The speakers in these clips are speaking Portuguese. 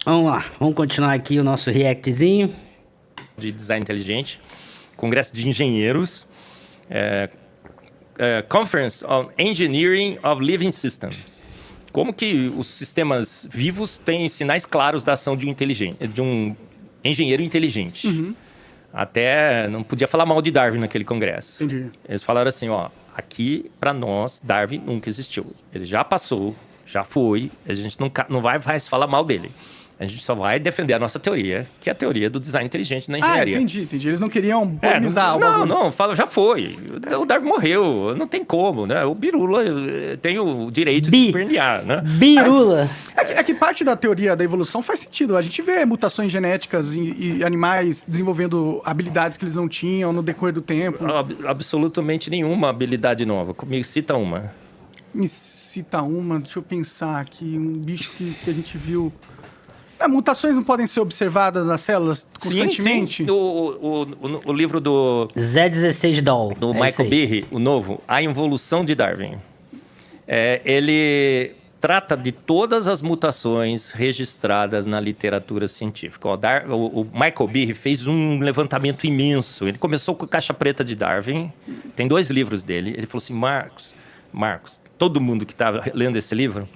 Vamos lá, vamos continuar aqui o nosso reactzinho. De design inteligente, Congresso de Engenheiros, Conference on Engineering of Living Systems. Como que os sistemas vivos têm sinais claros da ação de um engenheiro inteligente. Uhum. Até não podia falar mal de Darwin naquele congresso. Entendi. Eles falaram assim, ó, aqui para nós Darwin nunca existiu. Ele já passou, já foi, a gente não vai mais falar mal dele. A gente só vai defender a nossa teoria, que é a teoria do design inteligente na engenharia. Entendi. Eles não queriam polemizar o bagulho. Não, fala, já foi. O Darwin morreu, não tem como, né? O Birula tem o direito de espernear, né? Birula! É que parte da teoria da evolução faz sentido. A gente vê mutações genéticas e animais desenvolvendo habilidades que eles não tinham no decorrer do tempo. Absolutamente nenhuma habilidade nova. Me cita uma. Me cita uma, deixa eu pensar aqui. Um bicho que a gente viu... mutações não podem ser observadas nas células constantemente? Sim. O livro do Z16 Doll. do Michael Behe, o novo, A Evolução de Darwin. Ele trata de todas as mutações registradas na literatura científica. O Michael Behe fez um levantamento imenso. Ele começou com a Caixa Preta de Darwin. Tem 2 livros dele. Ele falou assim, Marcos, todo mundo que está lendo esse livro...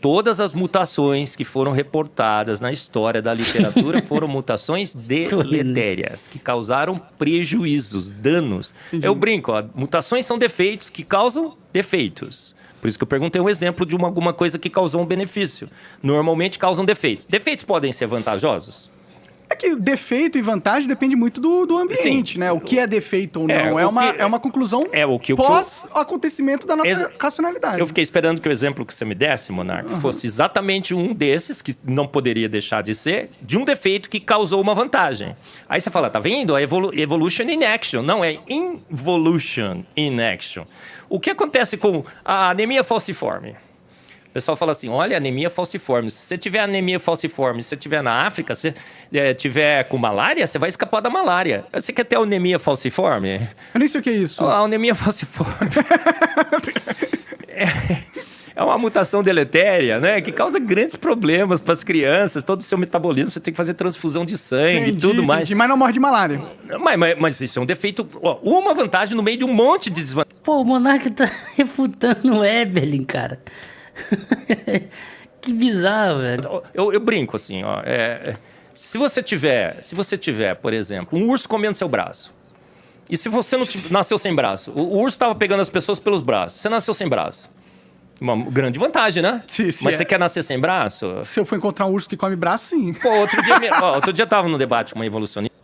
Todas as mutações que foram reportadas na história da literatura foram mutações deletérias, que causaram prejuízos, danos. Entendi. Eu brinco, ó, mutações são defeitos que causam defeitos. Por isso que eu perguntei um exemplo de alguma coisa que causou um benefício. Normalmente causam defeitos. Defeitos podem ser vantajosos? É que defeito e vantagem depende muito do ambiente, Sim. né? O que é defeito ou não. É uma conclusão pós-acontecimento da nossa racionalidade. Eu fiquei esperando que o exemplo que você me desse, Monark, fosse exatamente um desses, que não poderia deixar de ser, de um defeito que causou uma vantagem. Aí você fala, tá vendo? É evolution in action. Não, é involution in action. O que acontece com a anemia falciforme? O pessoal fala assim, olha, anemia falciforme. Se você tiver anemia falciforme, se você estiver na África, se você tiver com malária, você vai escapar da malária. Você quer ter anemia falciforme? Eu nem sei o que é isso. A anemia falciforme é uma mutação deletéria, né? Que causa grandes problemas para as crianças. Todo o seu metabolismo, você tem que fazer transfusão de sangue e tudo mais. Mas não morre de malária. Mas isso é um defeito... Ó, uma vantagem no meio de um monte de desvantagens. Pô, o Monark tá refutando o Eberlin, cara. Que bizarro, velho. Eu brinco assim, ó. Se você tiver, por exemplo, um urso comendo seu braço, e se você não nasceu sem braço, o urso estava pegando as pessoas pelos braços, você nasceu sem braço. Uma grande vantagem, né? Sim, Mas você quer nascer sem braço? Se eu for encontrar um urso que come braço, sim. Pô, outro dia eu tava no debate com uma evolucionista.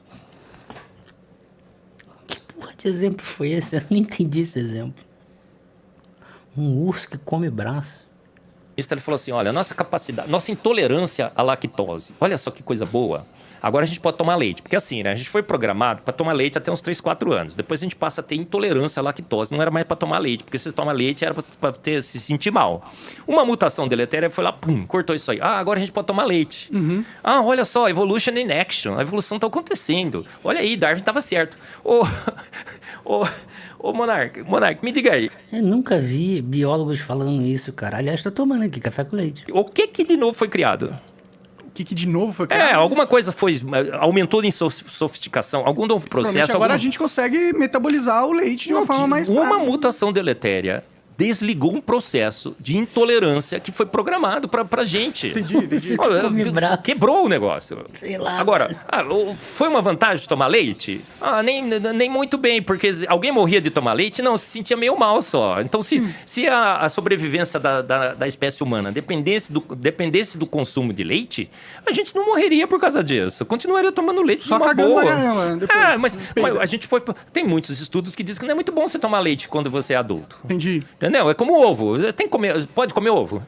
Que porra de exemplo foi esse? Eu não entendi esse exemplo. Um urso que come braço. Ele falou assim, olha, nossa intolerância à lactose. Olha só que coisa boa. Agora a gente pode tomar leite. Porque assim, né? A gente foi programado para tomar leite até uns 3, 4 anos. Depois a gente passa a ter intolerância à lactose. Não era mais para tomar leite. Porque se você toma leite era para se sentir mal. Uma mutação deletéria foi lá, pum, cortou isso aí. Agora a gente pode tomar leite. Uhum. Olha só, evolution in action. A evolução está acontecendo. Olha aí, Darwin estava certo. Ô, Monark, me diga aí. Eu nunca vi biólogos falando isso, cara. Aliás, tô tomando aqui café com leite. O que de novo foi criado? O que de novo foi criado? Alguma coisa aumentou em sofisticação, algum novo processo. Agora a gente consegue metabolizar o leite de uma forma mais... Uma mutação deletéria desligou um processo de intolerância que foi programado pra gente. Entendi. Quebrou o negócio. Sei lá. Agora, foi uma vantagem de tomar leite? Nem muito bem, porque alguém morria de tomar leite? Não, se sentia meio mal só. Então, se a sobrevivência da espécie humana dependesse do consumo de leite, a gente não morreria por causa disso. Continuaria tomando leite só de uma cagando boa. pra caramba. Depois, mas a gente foi... Tem muitos estudos que dizem que não é muito bom você tomar leite quando você é adulto. Entendi. Entendeu? É como ovo. Você tem que comer, pode comer ovo?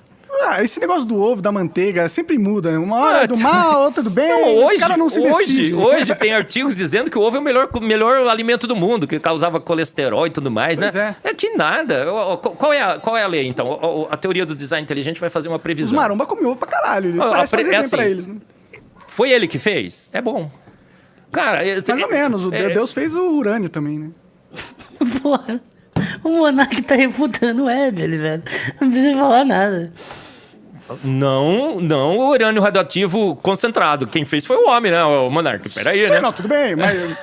Esse negócio do ovo, da manteiga, sempre muda. Uma hora é do mal, outra do bem. Os caras não se decidem. Hoje tem artigos dizendo que o ovo é o melhor alimento do mundo, que causava colesterol e tudo mais, pois né? É que nada. Qual é a lei, então? A teoria do design inteligente vai fazer uma previsão. Os maromba comem ovo pra caralho. Ele parece fazer bem pra eles, né? Foi ele que fez? É bom. Cara... Mais ou menos. Deus fez o urânio também, né? Porra. O Monark tá refutando o Eberlin, velho. Não precisa falar nada. Não o urânio radioativo concentrado. Quem fez foi o homem, né, o Monark? Peraí, né? Não, tudo bem, mas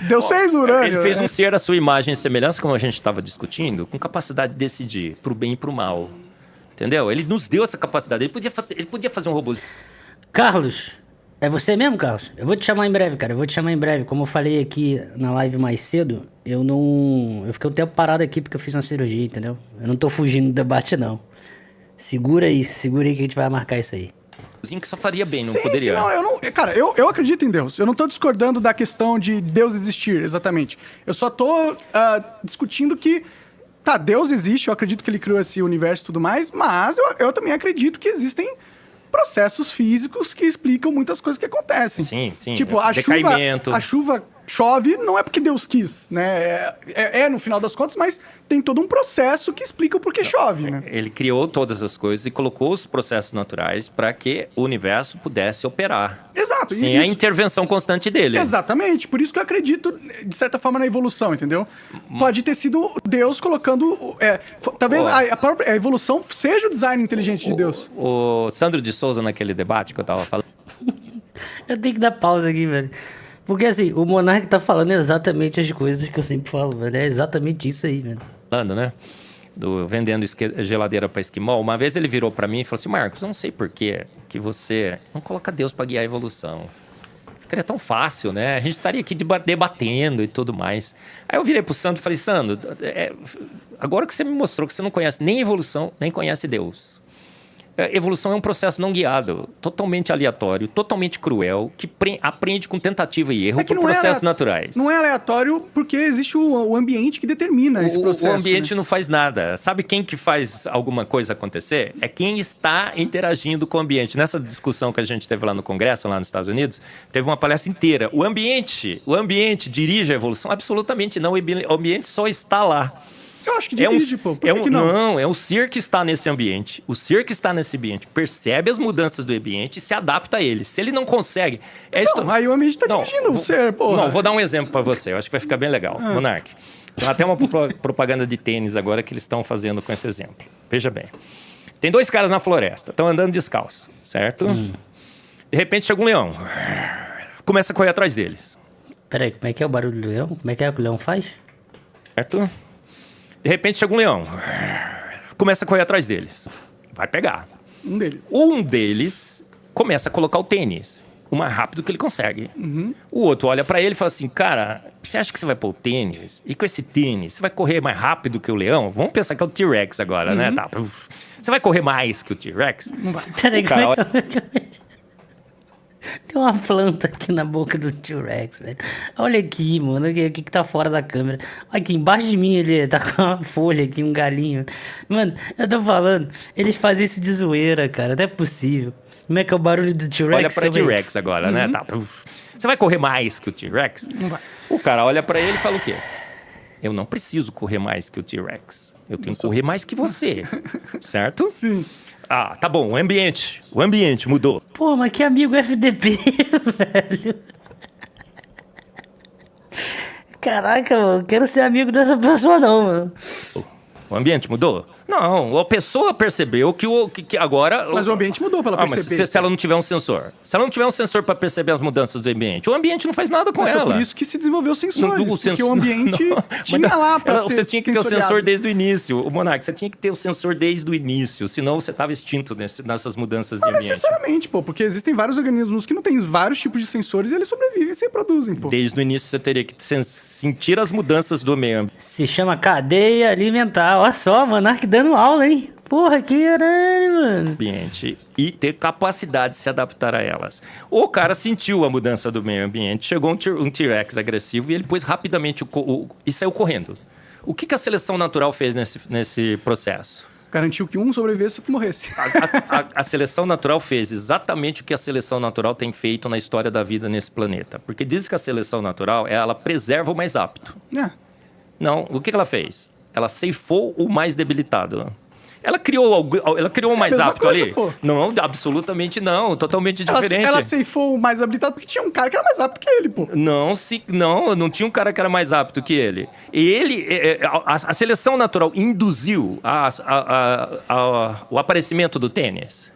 Deus fez o urânio. Ele fez né? um ser à sua imagem e semelhança, como a gente estava discutindo, com capacidade de decidir pro bem e pro mal. Entendeu? Ele nos deu essa capacidade. Ele podia fazer um robôzinho. Carlos, é você mesmo, Carlos? Eu vou te chamar em breve, cara. Eu vou te chamar em breve. Como eu falei aqui na live mais cedo, eu fiquei um tempo parado aqui porque eu fiz uma cirurgia, entendeu? Eu não tô fugindo do debate, não. Segura aí que a gente vai marcar isso aí. Que só faria bem, não Sim, poderia? Sim, não, eu não, cara, eu acredito em Deus. Eu não tô discordando da questão de Deus existir, exatamente. Eu só tô discutindo que, tá, Deus existe, eu acredito que ele criou esse universo e tudo mais, mas eu também acredito que existem processos físicos que explicam muitas coisas que acontecem. Sim. Tipo, a chuva chove não é porque Deus quis, né? No final das contas, mas tem todo um processo que explica o porquê chove, né? Ele criou todas as coisas e colocou os processos naturais para que o universo pudesse operar. Exato. Sem a intervenção constante dele. Exatamente. Por isso que eu acredito, de certa forma, na evolução, entendeu? Pode ter sido Deus colocando... talvez a evolução seja o design inteligente de Deus. O Sandro de Souza, naquele debate que eu tava falando... Eu tenho que dar pausa aqui, velho. Porque assim, o Monark tá falando exatamente as coisas que eu sempre falo, velho. É exatamente isso aí, velho. Né? Vendendo geladeira para esquimol. Uma vez ele virou para mim e falou assim: Marcos, eu não sei por que você não coloca Deus para guiar a evolução. Ficaria tão fácil, né? A gente estaria aqui debatendo e tudo mais. Aí eu virei pro Sandro e falei: Sandro, agora que você me mostrou que você não conhece nem evolução, nem conhece Deus. Evolução é um processo não guiado, totalmente aleatório, totalmente cruel, que aprende com tentativa e erro por processos naturais. Não é aleatório porque existe o ambiente que determina esse processo. O ambiente não faz nada. Sabe quem que faz alguma coisa acontecer? É quem está interagindo com o ambiente. Nessa discussão que a gente teve lá no Congresso, lá nos Estados Unidos, teve uma palestra inteira. O ambiente dirige a evolução? Absolutamente não. O ambiente só está lá. Eu acho que dirige, pô. Por que não? Não, é o ser que está nesse ambiente. O ser que está nesse ambiente percebe as mudanças do ambiente e se adapta a ele. Se ele não consegue... aí o ambiente está dirigindo o ser, pô. Não, vou dar um exemplo para você. Eu acho que vai ficar bem legal. Monark. Tem até uma propaganda de tênis agora que eles estão fazendo com esse exemplo. Veja bem. Tem dois caras na floresta. Estão andando descalços, certo? De repente chega um leão. Começa a correr atrás deles. Peraí, como é que é o barulho do leão? Como é que o leão faz? Certo? De repente chega um leão. Começa a correr atrás deles. Vai pegar. Um deles começa a colocar o tênis o mais rápido que ele consegue. O outro olha pra ele e fala assim: cara, você acha que você vai pôr o tênis? E com esse tênis, você vai correr mais rápido que o leão? Vamos pensar que é o T-Rex agora, né? Tá. Você vai correr mais que o T-Rex? Não vai. Peraí, como é que tem uma planta aqui na boca do T-Rex, velho. Olha aqui, mano. O que tá fora da câmera. Olha aqui, embaixo de mim ele tá com uma folha aqui, um galinho. Mano, eu tô falando. Eles fazem isso de zoeira, cara. Não é possível. Como é que é o barulho do T-Rex? Olha pra T-Rex agora, né? Tá. Você vai correr mais que o T-Rex? Não vai. O cara olha pra ele e fala o quê? Eu não preciso correr mais que o T-Rex. Eu tenho que correr mais que você. Certo? Sim. Ah, tá bom. O ambiente mudou. Pô, mas que amigo FDP, velho. Caraca, mano. Quero ser amigo dessa pessoa não, mano. O ambiente mudou? Não, a pessoa percebeu que agora... Mas o ambiente mudou pra ela perceber. Mas se ela não tiver um sensor. Se ela não tiver um sensor para perceber as mudanças do ambiente, o ambiente não faz nada com ela. Foi por isso que se desenvolveu sensores, porque o ambiente não, tinha lá pra ser Você tinha que ter o sensoriado. sensor desde o início. O Monark, você tinha que ter o sensor desde o início, senão você estava extinto nessas mudanças de Não ambiente. necessariamente, pô, porque existem vários organismos que não têm vários tipos de sensores e eles sobrevivem e se reproduzem, pô. Desde o início você teria que sentir as mudanças do meio ambiente. Se chama cadeia alimentar. Olha só, Monark dando aula, hein? Porra, que caralho, mano. E ter capacidade de se adaptar a elas. O cara sentiu a mudança do meio ambiente, chegou um T-Rex agressivo e ele pôs rapidamente e saiu correndo. O que a seleção natural fez nesse processo? Garantiu que um sobrevivesse e outro morresse. A seleção natural fez exatamente o que a seleção natural tem feito na história da vida nesse planeta. Porque diz que a seleção natural, ela preserva o mais apto. Não, o que ela fez? Ela ceifou o mais debilitado. Ela criou o mais apto coisa, ali? Pô. Não, absolutamente não. Totalmente diferente. Ela ceifou o mais habilitado porque tinha um cara que era mais apto que ele, pô. Não tinha um cara que era mais apto que ele. A seleção natural induziu o aparecimento do tênis.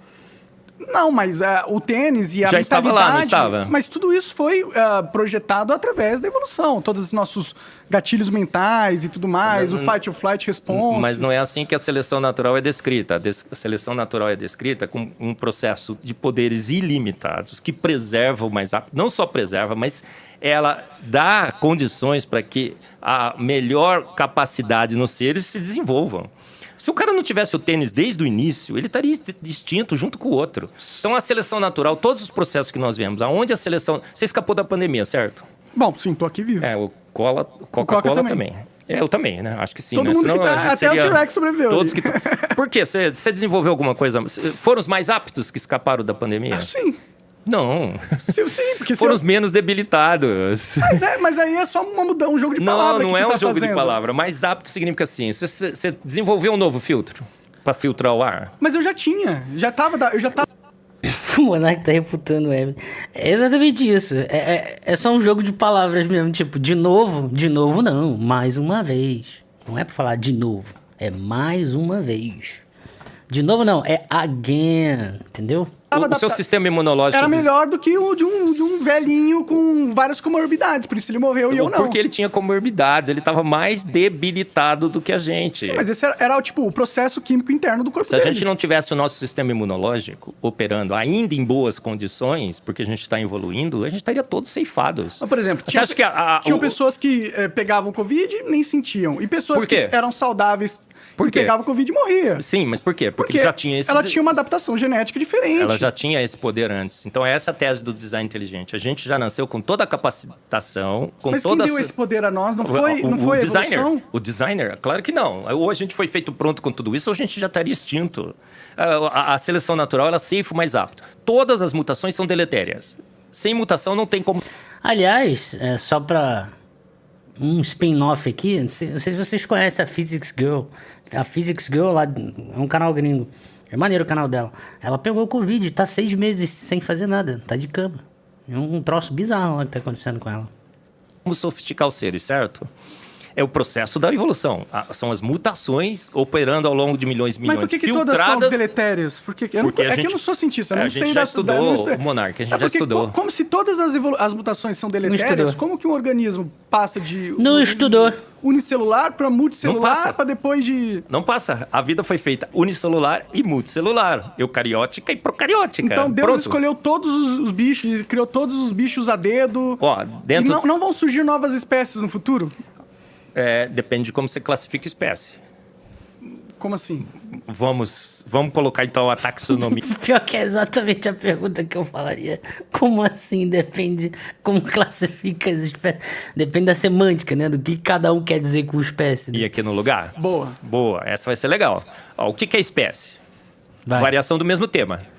Não, mas o tênis e a Já estava lá, não mentalidade... estava? Mas tudo isso foi projetado através da evolução. Todos os nossos gatilhos mentais e tudo mais, o fight or flight response. Mas não é assim que a seleção natural é descrita. A seleção natural é descrita com um processo de poderes ilimitados que preserva o mais rápido. Não só preserva, mas ela dá condições para que a melhor capacidade nos seres se desenvolvam. Se o cara não tivesse o tênis desde o início, ele estaria extinto junto com o outro. Então, a seleção natural, todos os processos que nós vemos, aonde a seleção... Você escapou da pandemia, certo? Bom, sim, tô aqui vivo. O Coca-Cola também. Eu também, né? Acho que sim. Todo né? mundo Senão, que tá... Até o T-Rex sobreviveu. Todos ali. Por quê? Você desenvolveu alguma coisa... Foram os mais aptos que escaparam da pandemia? Sim. Não. Sim, porque... Foram os menos debilitados. Mas aí é só um jogo de palavra Não que é tu um tá jogo fazendo. de palavra. Mais apto significa assim, você desenvolveu um novo filtro para filtrar o ar. Mas eu já tinha. Eu já tava... O Monark tá refutando o Evelyn. É exatamente isso. É só um jogo de palavras mesmo. Tipo, de novo não. Mais uma vez. Não é pra falar de novo. É mais uma vez. De novo não. É again. Entendeu? O seu sistema imunológico... Era melhor do que o de um velhinho com várias comorbidades. Por isso ele morreu e eu não. Porque ele tinha comorbidades. Ele estava mais debilitado do que a gente. Sim, mas esse era tipo, o processo químico interno do corpo Se a dele. gente não tivesse o nosso sistema imunológico operando ainda em boas condições, porque a gente está evoluindo, a gente estaria todos ceifados. Por exemplo, Você acha que tinham pessoas que pegavam Covid e nem sentiam. E pessoas Por quê? que eram saudáveis Por e quê? pegavam Covid e morriam. Sim, mas por quê? Porque já tinha esse... ela tinha uma adaptação genética diferente. Ela já tinha esse poder antes. Então, é essa a tese do design inteligente. A gente já nasceu com toda a capacitação, com Mas toda quem deu esse poder a nós? Não foi a designer. evolução? O designer? Claro que não. Ou a gente foi feito pronto com tudo isso, ou a gente já estaria extinto. A seleção natural, ela ceifa o mais apto. Todas as mutações são deletérias. Sem mutação, não tem como... Aliás, só pra um spin-off aqui, não sei se vocês conhecem a Physics Girl. A Physics Girl lá é um canal gringo. É maneiro o canal dela. Ela pegou o Covid, tá 6 meses sem fazer nada, tá de cama. É um troço bizarro lá que tá acontecendo com ela. Como sofisticar os seres, certo? É o processo da evolução. São as mutações operando ao longo de milhões e milhões. Mas por que todas são deletérias? Porque eu não sou cientista, eu não sei já estudou o Monark, a gente já estudou. Como se todas as mutações são deletérias, como que um organismo passa de Não estudou. unicelular para multicelular para depois de... Não passa. A vida foi feita unicelular e multicelular. Eucariótica e procariótica. Então Deus Pronto. escolheu todos os bichos, criou todos os bichos a dedo. Dentro... E não vão surgir novas espécies no futuro? Depende de como você classifica espécie. Como assim? Vamos colocar então a taxonomia. Pior que é exatamente a pergunta que eu falaria. Como assim depende como classifica as espécies? Depende da semântica, né? Do que cada um quer dizer com espécie. Né? E aqui no lugar? Boa, essa vai ser legal. O que é espécie? Vai. Variação do mesmo tema.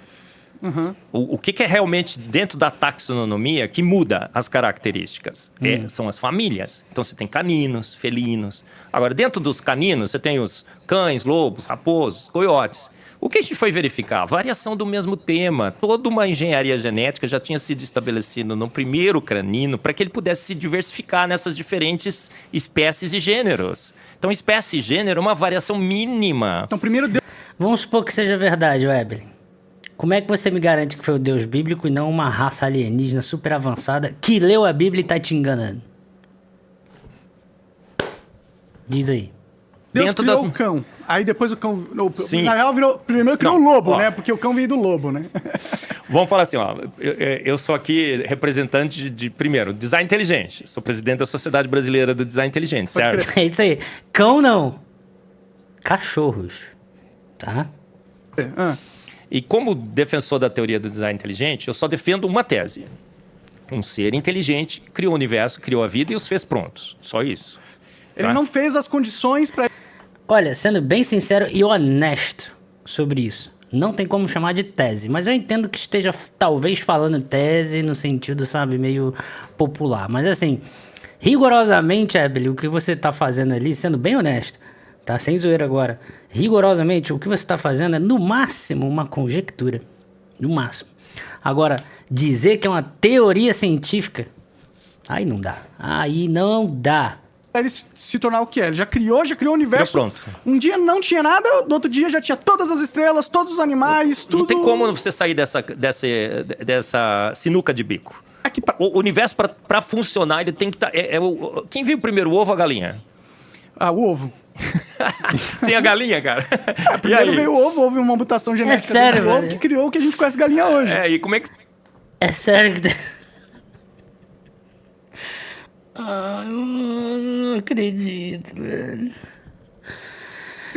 Uhum. O que é realmente dentro da taxonomia que muda as características? São as famílias. Então você tem caninos, felinos. Agora, dentro dos caninos, você tem os cães, lobos, raposos, coiotes. O que a gente foi verificar? Variação do mesmo tema. Toda uma engenharia genética já tinha sido estabelecida no primeiro canino para que ele pudesse se diversificar nessas diferentes espécies e gêneros. Então, espécie e gênero é uma variação mínima. Então, primeiro Deus... Vamos supor que seja verdade, Evelyn. Como é que você me garante que foi o Deus bíblico e não uma raça alienígena super avançada que leu a Bíblia e tá te enganando? Diz aí. Deus criou o cão. Aí depois o cão... Sim. Na real, primeiro criou o lobo, né? Porque o cão veio do lobo, né? Vamos falar assim, eu sou aqui representante de, primeiro, design inteligente. Sou presidente da Sociedade Brasileira do Design Inteligente, certo? É isso aí. Cão não. Cachorros. Tá? E como defensor da teoria do design inteligente, eu só defendo uma tese. Um ser inteligente criou o universo, criou a vida e os fez prontos. Só isso. Ele não fez as condições para... Olha, sendo bem sincero e honesto sobre isso, não tem como chamar de tese, mas eu entendo que esteja talvez falando tese no sentido, sabe, meio popular. Mas assim, rigorosamente, Evelyn, o que você tá fazendo ali, sendo bem honesto, tá? Sem zoeira agora. Rigorosamente, o que você está fazendo é, no máximo, uma conjectura. No máximo. Agora, dizer que é uma teoria científica, aí não dá. Aí não dá. ele se tornar o que é. Ele já criou o universo. Criou pronto. Um dia não tinha nada, no outro dia já tinha todas as estrelas, todos os animais, tudo. Não tem como você sair dessa sinuca de bico. Aqui pra... O universo, para funcionar, ele tem que estar... Quem viu primeiro, o ovo ou a galinha? Ah, o ovo. Sem a galinha, cara. E Primeiro aí? veio o ovo, houve uma mutação genética sério, do ovo velho? que criou o que a gente conhece galinha hoje. E como é que... É sério que... Ah, não acredito, velho.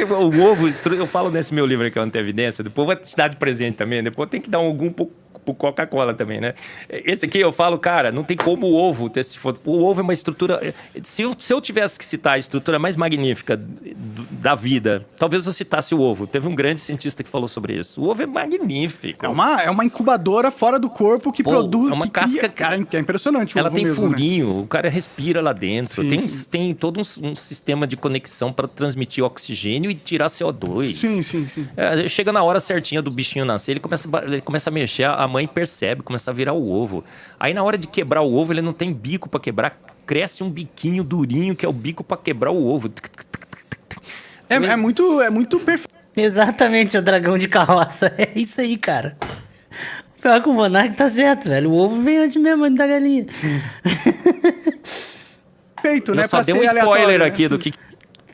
O ovo, eu falo nesse meu livro aqui, Antevidência, depois eu vou te dar de presente também, depois tem que dar algum pro Coca-Cola também, né? Esse aqui eu falo, cara, não tem como o ovo ter se for... O ovo é uma estrutura... Se eu tivesse que citar a estrutura mais magnífica da vida, talvez eu citasse o ovo. Teve um grande cientista que falou sobre isso. O ovo é magnífico. É uma incubadora fora do corpo que produz... É uma que casca... cria... Cara, é impressionante o Ela ovo tem mesmo, furinho, né? o cara respira lá dentro. Sim, Tem todo um sistema de conexão para transmitir oxigênio e tirar CO2. Sim. Chega na hora certinha do bichinho nascer, ele começa a mexer, a mãe percebe, começa a virar o ovo. Aí na hora de quebrar o ovo, ele não tem bico para quebrar, cresce um biquinho durinho que é o bico para quebrar o ovo. É muito perfeito. Exatamente, o dragão de carroça. É isso aí, cara. Pior que o Monark tá certo, velho. O ovo vem antes mesmo antes da galinha. Feito, né? Eu só Pra dei ser um spoiler aleatório, né? aqui do Assim. que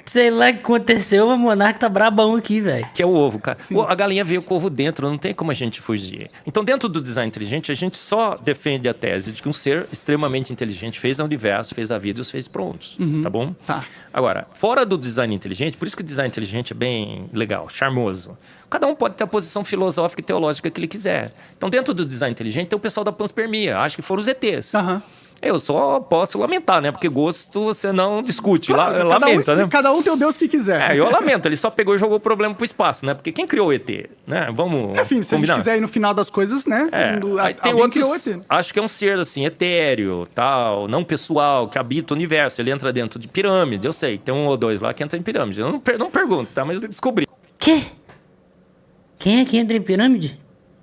Sei lá o que aconteceu, mas o Monark tá brabão aqui, velho. é o ovo, cara. A galinha veio com o ovo dentro, não tem como a gente fugir. Então, dentro do design inteligente, a gente só defende a tese de que um ser extremamente inteligente fez o universo, fez a vida e os fez prontos, tá bom? Tá. Agora, fora do design inteligente, por isso que o design inteligente é bem legal, charmoso. Cada um pode ter a posição filosófica e teológica que ele quiser. Então, dentro do design inteligente, tem o pessoal da panspermia, acho que foram os ETs. Aham. Eu só posso lamentar, né? Porque gosto você não discute, Claro, lamenta, né? Cada um tem o Deus que quiser. Eu lamento, ele só pegou e jogou o problema pro espaço, né? Porque quem criou o ET, né? Vamos Enfim, se combinar. a gente quiser ir no final das coisas, né? Aí tem alguém outros, criou esse. acho que é um ser assim, etéreo, tal, não pessoal, que habita o universo. Ele entra dentro de pirâmide, eu sei, tem um ou dois lá que entra em pirâmide. Eu não pergunto, tá? Mas eu descobri. Quê? Quem é que entra em pirâmide?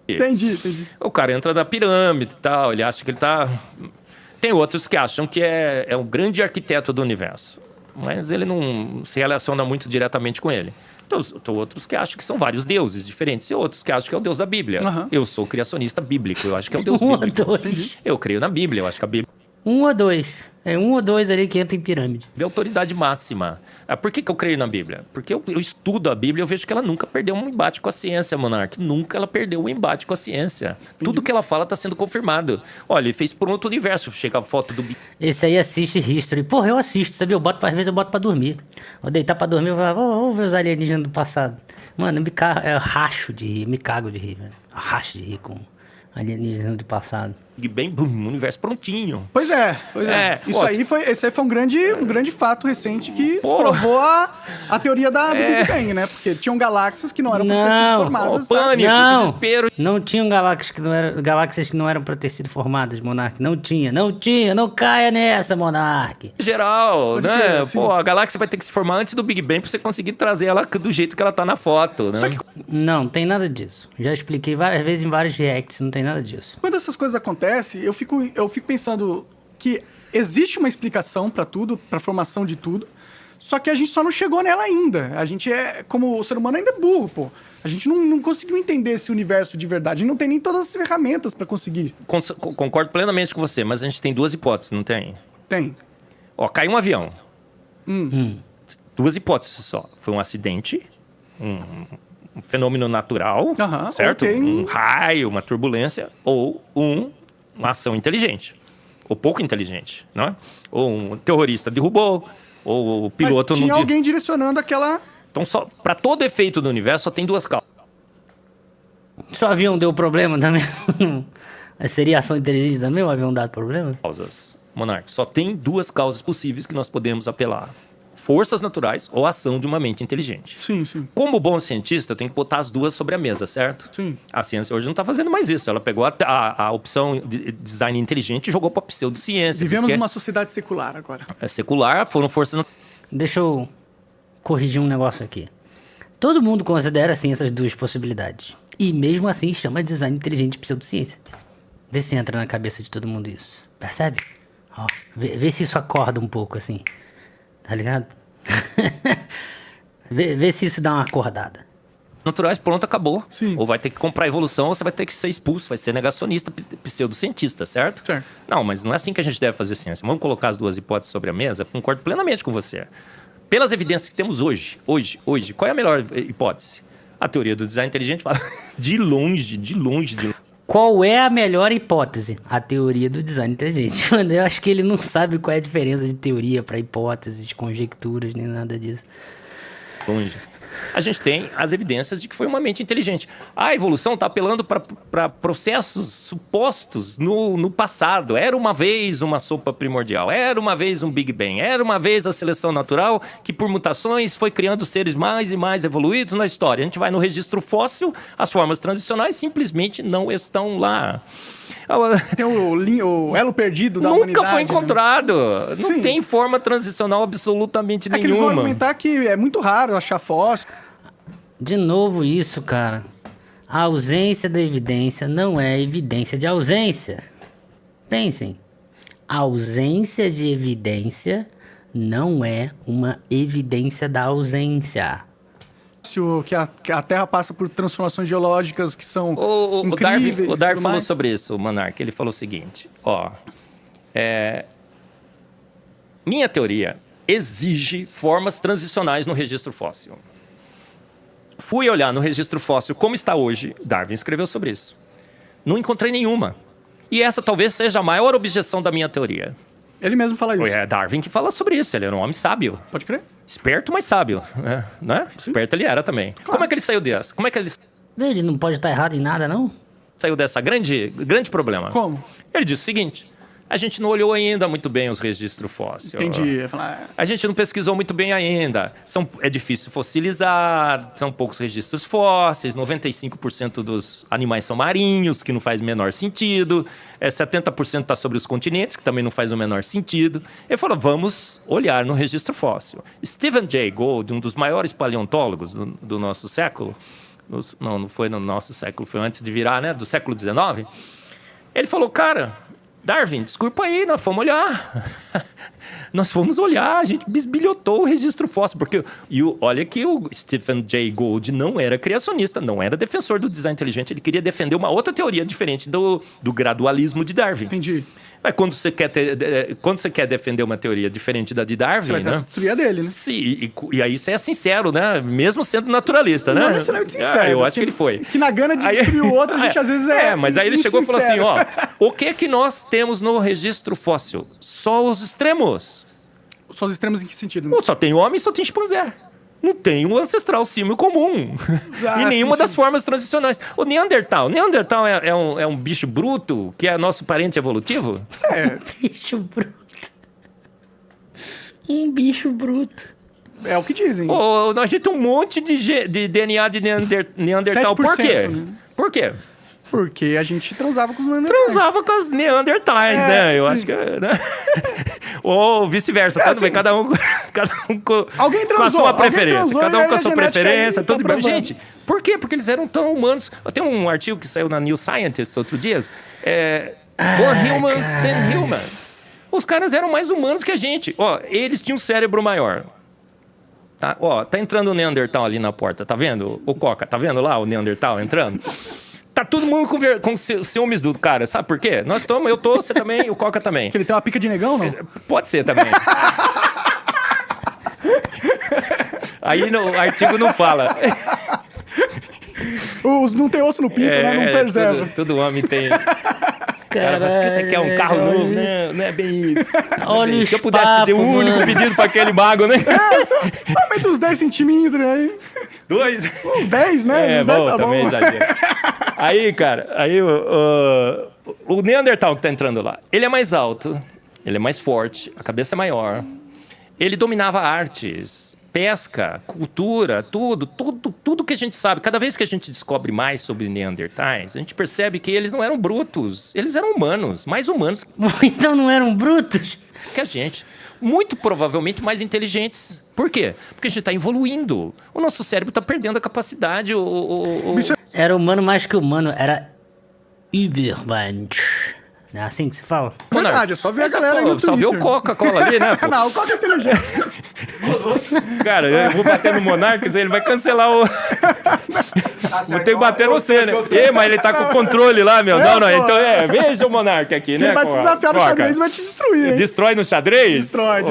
Entendi. O cara entra da pirâmide e tal, ele acha que ele tá... Tem outros que acham que é um grande arquiteto do universo, mas ele não se relaciona muito diretamente com ele. Então, tem outros que acham que são vários deuses diferentes e outros que acham que é o Deus da Bíblia. Aham. Eu sou criacionista bíblico, eu acho que é o Deus Um ou bíblico. dois. Eu creio na Bíblia, eu acho que a Bíblia Um ou dois. É um ou dois ali que entra em pirâmide. é autoridade máxima. Por que eu creio na Bíblia? Porque eu estudo a Bíblia e eu vejo que ela nunca perdeu um embate com a ciência, Monark. Nunca ela perdeu um embate com a ciência. Tudo que ela fala está sendo confirmado. Olha, ele fez pronto o universo. Chega a foto do... Esse aí assiste History. Porra, eu assisto, sabia? Às vezes eu boto pra dormir. Vou deitar pra dormir e vou ver os alienígenas do passado. Mano, eu racho de rir, me cago de rir, velho. Eu racho de rir com alienígenas do passado. Big Bang, bum, universo prontinho. Pois é. Ó, Esse aí foi um grande fato recente que desprovou a teoria do Big Bang, né? Porque tinham galáxias que não eram pra ter sido formadas. sabe? Pânico, desespero. Não tinham galáxias que não eram pra ter sido formadas, Monark. Não tinha. Não caia nessa, Monark. Geral, Pode né? crer, assim. A galáxia vai ter que se formar antes do Big Bang pra você conseguir trazer ela do jeito que ela tá na foto, né? Só que Não tem nada disso. Já expliquei várias vezes em vários reacts, não tem nada disso. quando essas coisas acontecem, eu fico pensando que existe uma explicação pra tudo, pra formação de tudo, só que a gente só não chegou nela ainda. A gente como o ser humano ainda é burro, pô. A gente não conseguiu entender esse universo de verdade. A gente não tem nem todas as ferramentas pra conseguir. Concordo plenamente com você, mas a gente tem duas hipóteses, não tem? Tem. Caiu um avião. Duas hipóteses só. Foi um acidente, um fenômeno natural, Aham, certo? ok. Um raio, uma turbulência, ou uma ação inteligente. Ou pouco inteligente, não é? Ou um terrorista derrubou, ou o piloto Mas tinha não... alguém direcionando aquela... Então, para todo efeito do universo, só tem duas causas. Se o avião deu problema também, seria ação inteligente também o avião dado problema? Monark, só tem duas causas possíveis que nós podemos apelar. Forças naturais ou ação de uma mente inteligente. Sim. Como bom cientista, eu tenho que botar as duas sobre a mesa, certo? Sim. A ciência hoje não está fazendo mais isso. Ela pegou a opção de design inteligente e jogou para a pseudociência. Vivemos Diz que numa sociedade secular agora. é secular, foram forças naturais. Deixa eu corrigir um negócio aqui. Todo mundo considera assim essas duas possibilidades. E mesmo assim chama design inteligente de pseudociência. Vê se entra na cabeça de todo mundo isso. Percebe? Ó, vê se isso acorda um pouco assim. Tá ligado? Vê se isso dá uma acordada. Naturais, pronto, acabou. Sim. Ou vai ter que comprar evolução, ou você vai ter que ser expulso, vai ser negacionista, pseudocientista, certo? Certo. Não, mas não é assim que a gente deve fazer ciência. Vamos colocar as duas hipóteses sobre a mesa. Concordo plenamente com você. Pelas evidências que temos hoje, qual é a melhor hipótese? A teoria do design inteligente fala de longe. Qual é a melhor hipótese? A teoria do design inteligente. Mano, eu acho que ele não sabe qual é a diferença de teoria para hipóteses, conjecturas, nem nada disso. Longe. A gente tem as evidências de que foi uma mente inteligente. A evolução está apelando para processos supostos no passado. Era uma vez uma sopa primordial, era uma vez um Big Bang, era uma vez a seleção natural que, por mutações, foi criando seres mais e mais evoluídos na história. A gente vai no registro fóssil, as formas transicionais simplesmente não estão lá. Tem o elo perdido da humanidade. Nunca foi encontrado. Né? Não Sim. tem forma transicional absolutamente É que eles vão nenhuma. argumentar que é muito raro achar fóssil. De novo isso, cara. A ausência da evidência não é evidência de ausência. Pensem. A ausência de evidência não é uma evidência da ausência. Que a Terra passa por transformações geológicas que são O incríveis. Darwin e tudo falou mais. sobre isso, o Monark. Ele falou o seguinte, minha teoria exige formas transicionais no registro fóssil. Fui olhar no registro fóssil como está hoje, Darwin escreveu sobre isso. Não encontrei nenhuma. E essa talvez seja a maior objeção da minha teoria. Ele mesmo fala isso. É Darwin que fala sobre isso, ele era um homem sábio. Pode crer? Esperto, mas sábio, né? Esperto ele era também. Como é que ele saiu dessa? Como é que ele Ele não pode estar errado em nada, não? saiu dessa grande problema? Como? Ele disse o seguinte: a gente não olhou ainda muito bem os registros fósseis. Entendi. Eu falar, A gente não pesquisou muito bem ainda. É difícil fossilizar, são poucos registros fósseis, 95% dos animais são marinhos, que não faz o menor sentido. 70% está sobre os continentes, que também não faz o menor sentido. Ele falou, vamos olhar no registro fóssil. Stephen Jay Gould, um dos maiores paleontólogos do nosso século, não foi no nosso século, foi antes de virar, né, do século XIX, ele falou, cara, Darwin, desculpa aí, nós fomos olhar. Nós fomos olhar, a gente bisbilhotou o registro fóssil. Porque olha que o Stephen Jay Gould não era criacionista, não era defensor do design inteligente. Ele queria defender uma outra teoria diferente do gradualismo de Darwin. entendi. Mas quando você quer defender uma teoria diferente da de Darwin, Você vai né? destruir a dele, né? Sim, e aí você é sincero, né? Mesmo sendo naturalista, né? Não necessariamente sincero. Eu acho que ele foi. Que na gana de destruir o outro, a gente às vezes mas aí ele chegou e falou assim, insincero. ó, o que nós temos no registro fóssil? Só os extremos. Só os extremos em que sentido? Só tem homem, só tem chimpanzé. Não tem um ancestral símio comum. Ah, em nenhuma sim, das formas transicionais. O Neandertal é um bicho bruto que é nosso parente evolutivo? Bicho bruto. Um bicho bruto. É o que dizem. A gente tem um monte de DNA de Neandertal. Por 7%, quê? né? Por quê? Porque a gente transava com os neandertais. Transava com as Neandertais, né? Eu sim. acho que... Né? Ou vice-versa, tudo bem, cada um com Alguém com a transou, sua alguém preferência. transou, Cada e um aí com a a sua genética preferência, aí tá tudo bem. provando. Gente, por quê? Porque eles eram tão humanos. Tem um artigo que saiu na New Scientist outro dia. More humans than humans. Os caras eram mais humanos que a gente. Eles tinham um cérebro maior. Tá? Tá entrando o Neandertal ali na porta, tá vendo? O Coca, tá vendo lá o Neandertal entrando? Tá todo mundo com ciúmes do cara, sabe por quê? Eu tô, você também, o Coca também. Que ele tem uma pica de negão, não? Pode ser também. Aí no artigo não fala. Não tem osso no pinto, né? Não preserva. Todo homem tem. Cara, mas que você quer um carro novo? Não é bem isso. Olha Se eu os pudesse pedir um papos, único mano. pedido pra aquele mago, né? Aumenta uns 10 centímetros aí. 2. Uns 10, né? Uns 10 Bom, tá bom. também exagero. Aí, cara, o Neandertal que tá entrando lá, ele é mais alto, ele é mais forte, a cabeça é maior, ele dominava artes, pesca, cultura, tudo que a gente sabe. Cada vez que a gente descobre mais sobre Neandertais, a gente percebe que eles não eram brutos, eles eram humanos, mais humanos Então não eram brutos? que a gente. Muito provavelmente mais inteligentes. Por quê? Porque a gente está evoluindo. O nosso cérebro está perdendo a capacidade. Era humano mais que humano, era Übermensch. É assim que se fala? Verdade, é só ver a galera aí no Só ver o Twitter. Coca-Cola ali, né? Pô? Não, o Coca é inteligente. Cara, eu vou bater no Monark, ele vai cancelar o... Vou ter que bater no você, né? Mas ele tá com o controle lá, meu. Não, pô. então veja o Monark aqui, né? Ele vai te desafiar no Coca. xadrez e vai te destruir, hein? Destrói no xadrez? Destrói.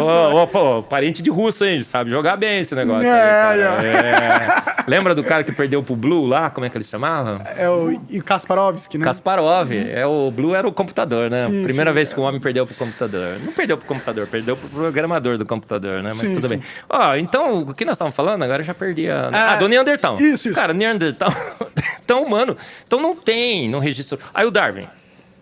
Pô, parente de russo, hein? Sabe jogar bem esse negócio aí, cara. Lembra do cara que perdeu pro Blue lá? Como é que ele chamava? É o Kasparovski, né? Kasparov. O Blue era o computador, né? Sim, Primeira sim. vez que o homem perdeu pro computador. Não perdeu pro computador, perdeu pro programador do computador, né? Mas Sim, tudo sim. bem. Então, o que nós estávamos falando? Agora eu já perdi a... do Neandertal. Isso. Cara, Neandertal... Então, humano. Então não tem no registro... Aí o Darwin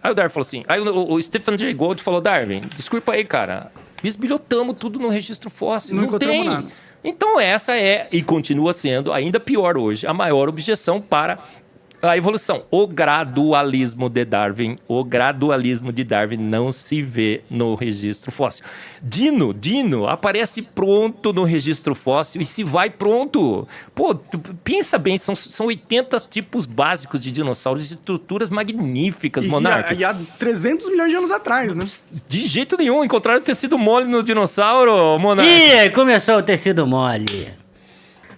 falou assim... Aí o Stephen Jay Gould falou, Darwin, desculpa aí, cara. Bisbilhotamos tudo no registro fóssil. Não Não tem. encontramos nada. Então essa é, e continua sendo, ainda pior hoje, a maior objeção para a evolução. O gradualismo de Darwin não se vê no registro fóssil. Dino aparece pronto no registro fóssil e se vai pronto. Pô, pensa bem, são 80 tipos básicos de dinossauros, de estruturas magníficas, Monarca. E há 300 milhões de anos atrás, né? De jeito nenhum, encontraram tecido mole no dinossauro, Monarca. Ih, começou o tecido mole.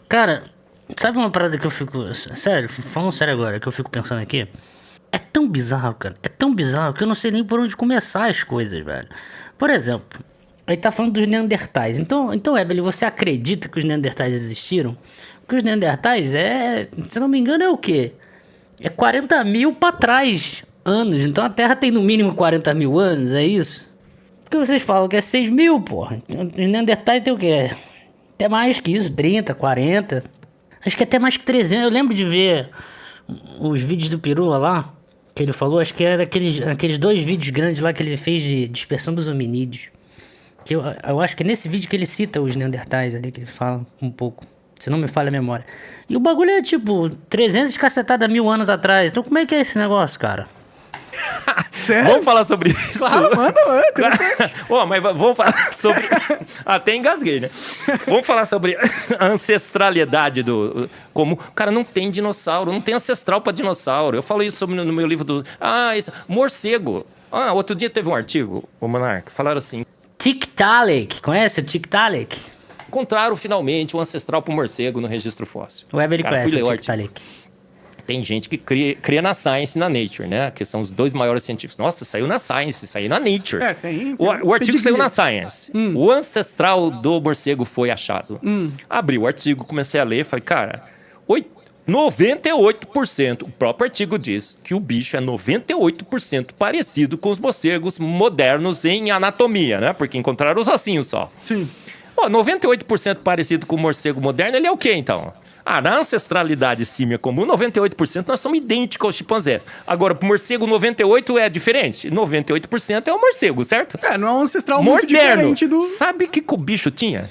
Cara, sabe uma parada que eu fico... Sério, falando sério agora, que eu fico pensando aqui? É tão bizarro, cara. É tão bizarro que eu não sei nem por onde começar as coisas, velho. Por exemplo, aí tá falando dos Neandertais. Então Evelyn, você acredita que os Neandertais existiram? Porque os Neandertais se eu não me engano, é o quê? É 40 mil pra trás anos. Então a Terra tem no mínimo 40 mil anos, é isso? Porque vocês falam que é 6 mil, porra. Os Neandertais tem o quê? Até mais que isso, 30, 40. Acho que até mais que 300. Eu lembro de ver os vídeos do Pirula lá, que ele falou, acho que era aqueles 2 vídeos grandes lá que ele fez de dispersão dos hominídeos. Que eu acho que é nesse vídeo que ele cita os Neandertais ali, que ele fala um pouco, se não me falha a memória. E o bagulho é tipo 300 de cacetada mil anos atrás. Então como é que é esse negócio, cara? Sério? Vamos falar sobre isso? Claro, manda, interessante. Mas vamos falar sobre... Até engasguei, né? Vamos falar sobre a ancestralidade do... Como... Cara, não tem dinossauro, não tem ancestral para dinossauro. Eu falo isso no meu livro do... morcego. Outro dia teve um artigo, o Monark, falaram assim... Tiktaalik, conhece o Tiktaalik? Encontraram finalmente um ancestral para o morcego no registro fóssil. O Evelyn Cara, conhece fui ler o o artigo. Tiktaalik. Tem gente que cria na Science e na Nature, né? Que são os 2 maiores científicos. Nossa, saiu na Science, saiu na Nature. Tem O artigo pedigree. saiu na Science. O ancestral do morcego foi achado. Abri o artigo, comecei a ler, falei, cara, 98%, o próprio artigo diz que o bicho é 98% parecido com os morcegos modernos em anatomia, né? Porque encontraram os ossinhos só. Sim. 98% parecido com o morcego moderno, ele é o quê, então? Na ancestralidade símia comum, 98% nós somos idênticos aos chimpanzés. Agora, pro morcego, 98% é diferente. 98% é o morcego, certo? Não é um ancestral muito diferente do... Sabe o que o bicho tinha?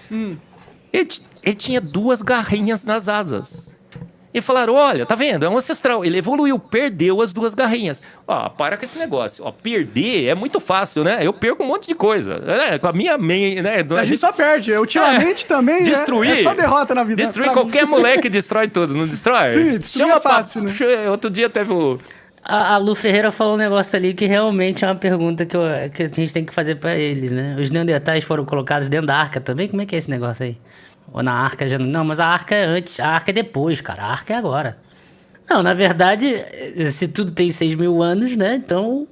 Ele tinha 2 garrinhas nas asas. E falaram, olha, tá vendo? É um ancestral. Ele evoluiu, perdeu as 2 garrinhas. Para com esse negócio. Perder é muito fácil, né? Eu perco um monte de coisa. Com a minha mente, né? A gente só perde. Ultimamente também destruir, é só derrota na vida. Destruir qualquer moleque destrói tudo, não destrói? Sim, destruir é fácil, né? Outro dia teve o... A Lu Ferreira falou um negócio ali que realmente é uma pergunta que a gente tem que fazer pra eles, né? Os Neandertais foram colocados dentro da arca também? Como é que é esse negócio aí? Ou na arca já... Não, mas a arca é antes, a arca é depois, cara. A arca é agora. Não, na verdade, se tudo tem 6 mil anos, né? Então,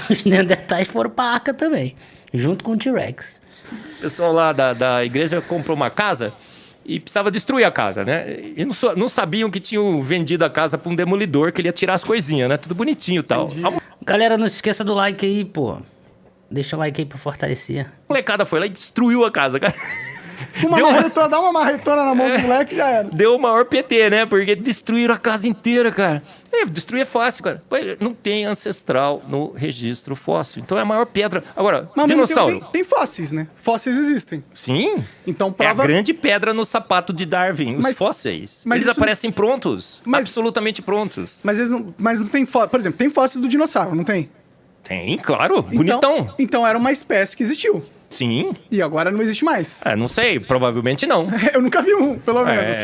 os Neandertais foram pra arca também. Junto com o T-Rex. O pessoal lá da igreja comprou uma casa e precisava destruir a casa, né? E não sabiam que tinham vendido a casa pra um demolidor, que ele ia tirar as coisinhas, né? Tudo bonitinho e tal. Galera, não se esqueça do like aí, pô. Deixa o like aí pra fortalecer. A molecada foi lá e destruiu a casa, cara. Dá uma marretona na mão do moleque e já era. Deu o maior PT, né? Porque destruíram a casa inteira, cara. Destruir é fácil, cara. Não tem ancestral no registro fóssil. Então é a maior pedra. Agora, Mas dinossauro. tem fósseis, né? Fósseis existem. Sim. Então É prova... a grande pedra no sapato de Darwin, os Mas- fósseis. mas Eles isso- aparecem prontos. Mas- Absolutamente prontos. Mas não tem fóssil. Por exemplo, tem fóssil do dinossauro, não tem? Tem, claro. Bonitão. Então era uma espécie que existiu. Sim. E agora não existe mais. Não sei. Provavelmente não. Eu nunca vi um, pelo menos.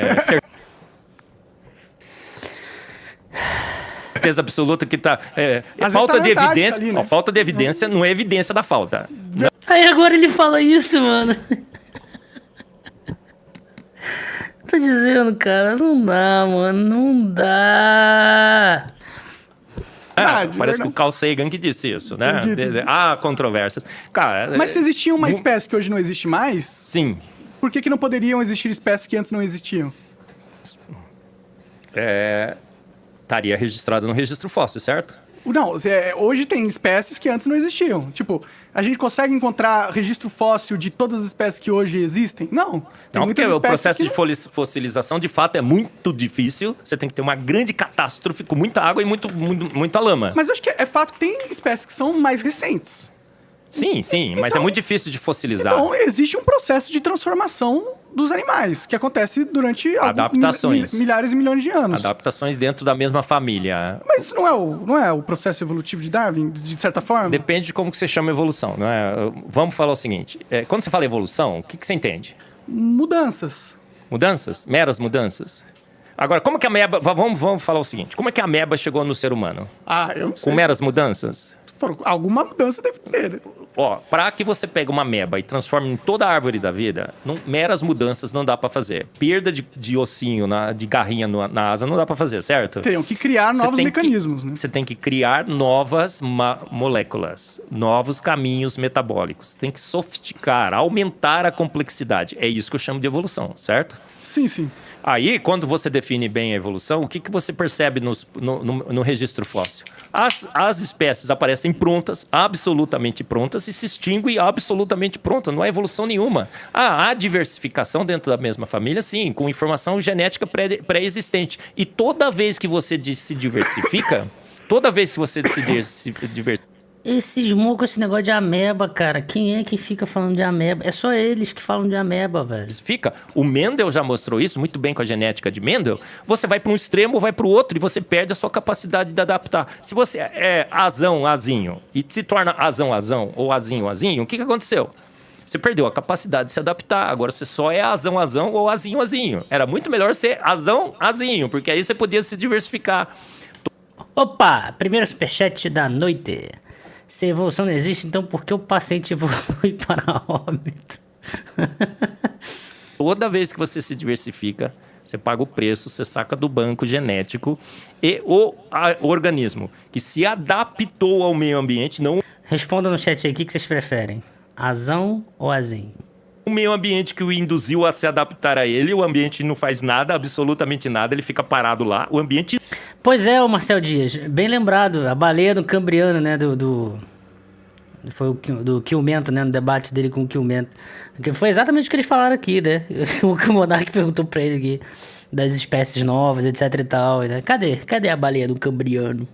certeza absoluta que tá... vezes falta tá na de Antártica evidência... ali, né? Ó, falta de evidência não é evidência da falta. Aí agora ele fala isso, mano. Tô dizendo, cara, não dá, mano, não dá. Verdade, Parece verdade. que o Carl Sagan que disse isso, né? Entendi. Há controvérsias. Cara... Mas se existia uma espécie que hoje não existe mais, Sim. por que não poderiam existir espécies que antes não existiam? Estaria registrado no registro fóssil, certo? Não, hoje tem espécies que antes não existiam. Tipo, a gente consegue encontrar registro fóssil de todas as espécies que hoje existem? Não. Tem Não, porque muitas o espécies processo que de fossilização, de fato, é muito difícil. Você tem que ter uma grande catástrofe com muita água e muita lama. Mas eu acho que é fato que tem espécies que são mais recentes. Sim, mas é muito difícil de fossilizar. Então, existe um processo de transformação dos animais, que acontece durante Adaptações. milhares e milhões de anos. Adaptações dentro da mesma família. Mas isso não é o processo evolutivo de Darwin, de certa forma? Depende de como que você chama evolução, não é? Vamos falar o seguinte. Quando você fala evolução, o que você entende? Mudanças. Mudanças? Meras mudanças? Agora, como que a ameba... Vamos falar o seguinte. Como é que a ameba chegou no ser humano? Eu não sei. Com meras mudanças? Alguma mudança deve ter, né? Ó, para que você pegue uma ameba e transforme em toda a árvore da vida, meras mudanças não dá para fazer. Perda de ossinho, de garrinha na asa não dá para fazer, certo? Teriam que criar novos mecanismos, né? Você tem que criar novas moléculas, novos caminhos metabólicos. Tem que sofisticar, aumentar a complexidade. É isso que eu chamo de evolução, certo? Sim. Aí, quando você define bem a evolução, o que você percebe no registro fóssil? As espécies aparecem prontas, absolutamente prontas, e se extinguem absolutamente prontas. Não há evolução nenhuma. Há diversificação dentro da mesma família, sim, com informação genética pré-existente. E toda vez que você se diversifica, Ele cismou com esse negócio de ameba, cara. Quem é que fica falando de ameba? É só eles que falam de ameba, velho. O Mendel já mostrou isso muito bem com a genética de Mendel. Você vai para um extremo ou vai para o outro e você perde a sua capacidade de adaptar. Se você é azinho e se torna azão ou azinho, o que aconteceu? Você perdeu a capacidade de se adaptar. Agora você só é azão ou azinho. Era muito melhor ser azinho, porque aí você podia se diversificar. Opa, primeiro superchat da noite. Se a evolução não existe, então por que o paciente evolui para óbito? Toda vez que você se diversifica, você paga o preço, você saca do banco genético e o organismo que se adaptou ao meio ambiente, não Responda no chat aí, o que vocês preferem? Azão ou azinho? o meio ambiente que o induziu a se adaptar a ele. O ambiente não faz nada, absolutamente nada, ele fica parado lá. O ambiente... Pois é, o Marcel Dias, bem lembrado, a baleia do Cambriano, né, foi do Quilmento, né, no debate dele com o Quilmento. Que foi exatamente o que eles falaram aqui, né, o que o Monark perguntou pra ele aqui, das espécies novas, etc e tal, né? Cadê a baleia do Cambriano?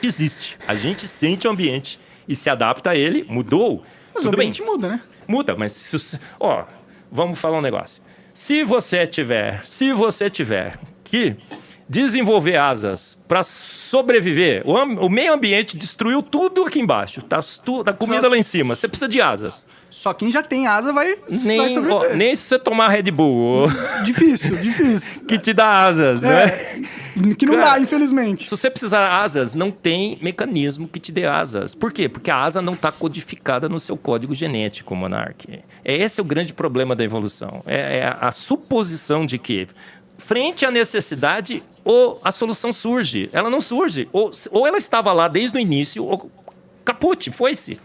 existe. A gente sente o ambiente e se adapta a ele. Mudou? Mas Tudo o bem. ambiente muda, né? Muda, mas... vamos falar um negócio. Se você tiver que desenvolver asas para sobreviver, o meio ambiente destruiu tudo aqui embaixo. Tá comida lá em cima. Você precisa de asas. Só quem já tem asa vai sobreviver. Nem se você tomar Red Bull, Difícil. que te dá asas, né? Que não Cara, dá, infelizmente. Se você precisar de asas, não tem mecanismo que te dê asas. Por quê? Porque a asa não está codificada no seu código genético, Monark. Esse é o grande problema da evolução. É a suposição de que, frente à necessidade, a solução surge. Ela não surge. Ou ela estava lá desde o início, ou caput, foi-se.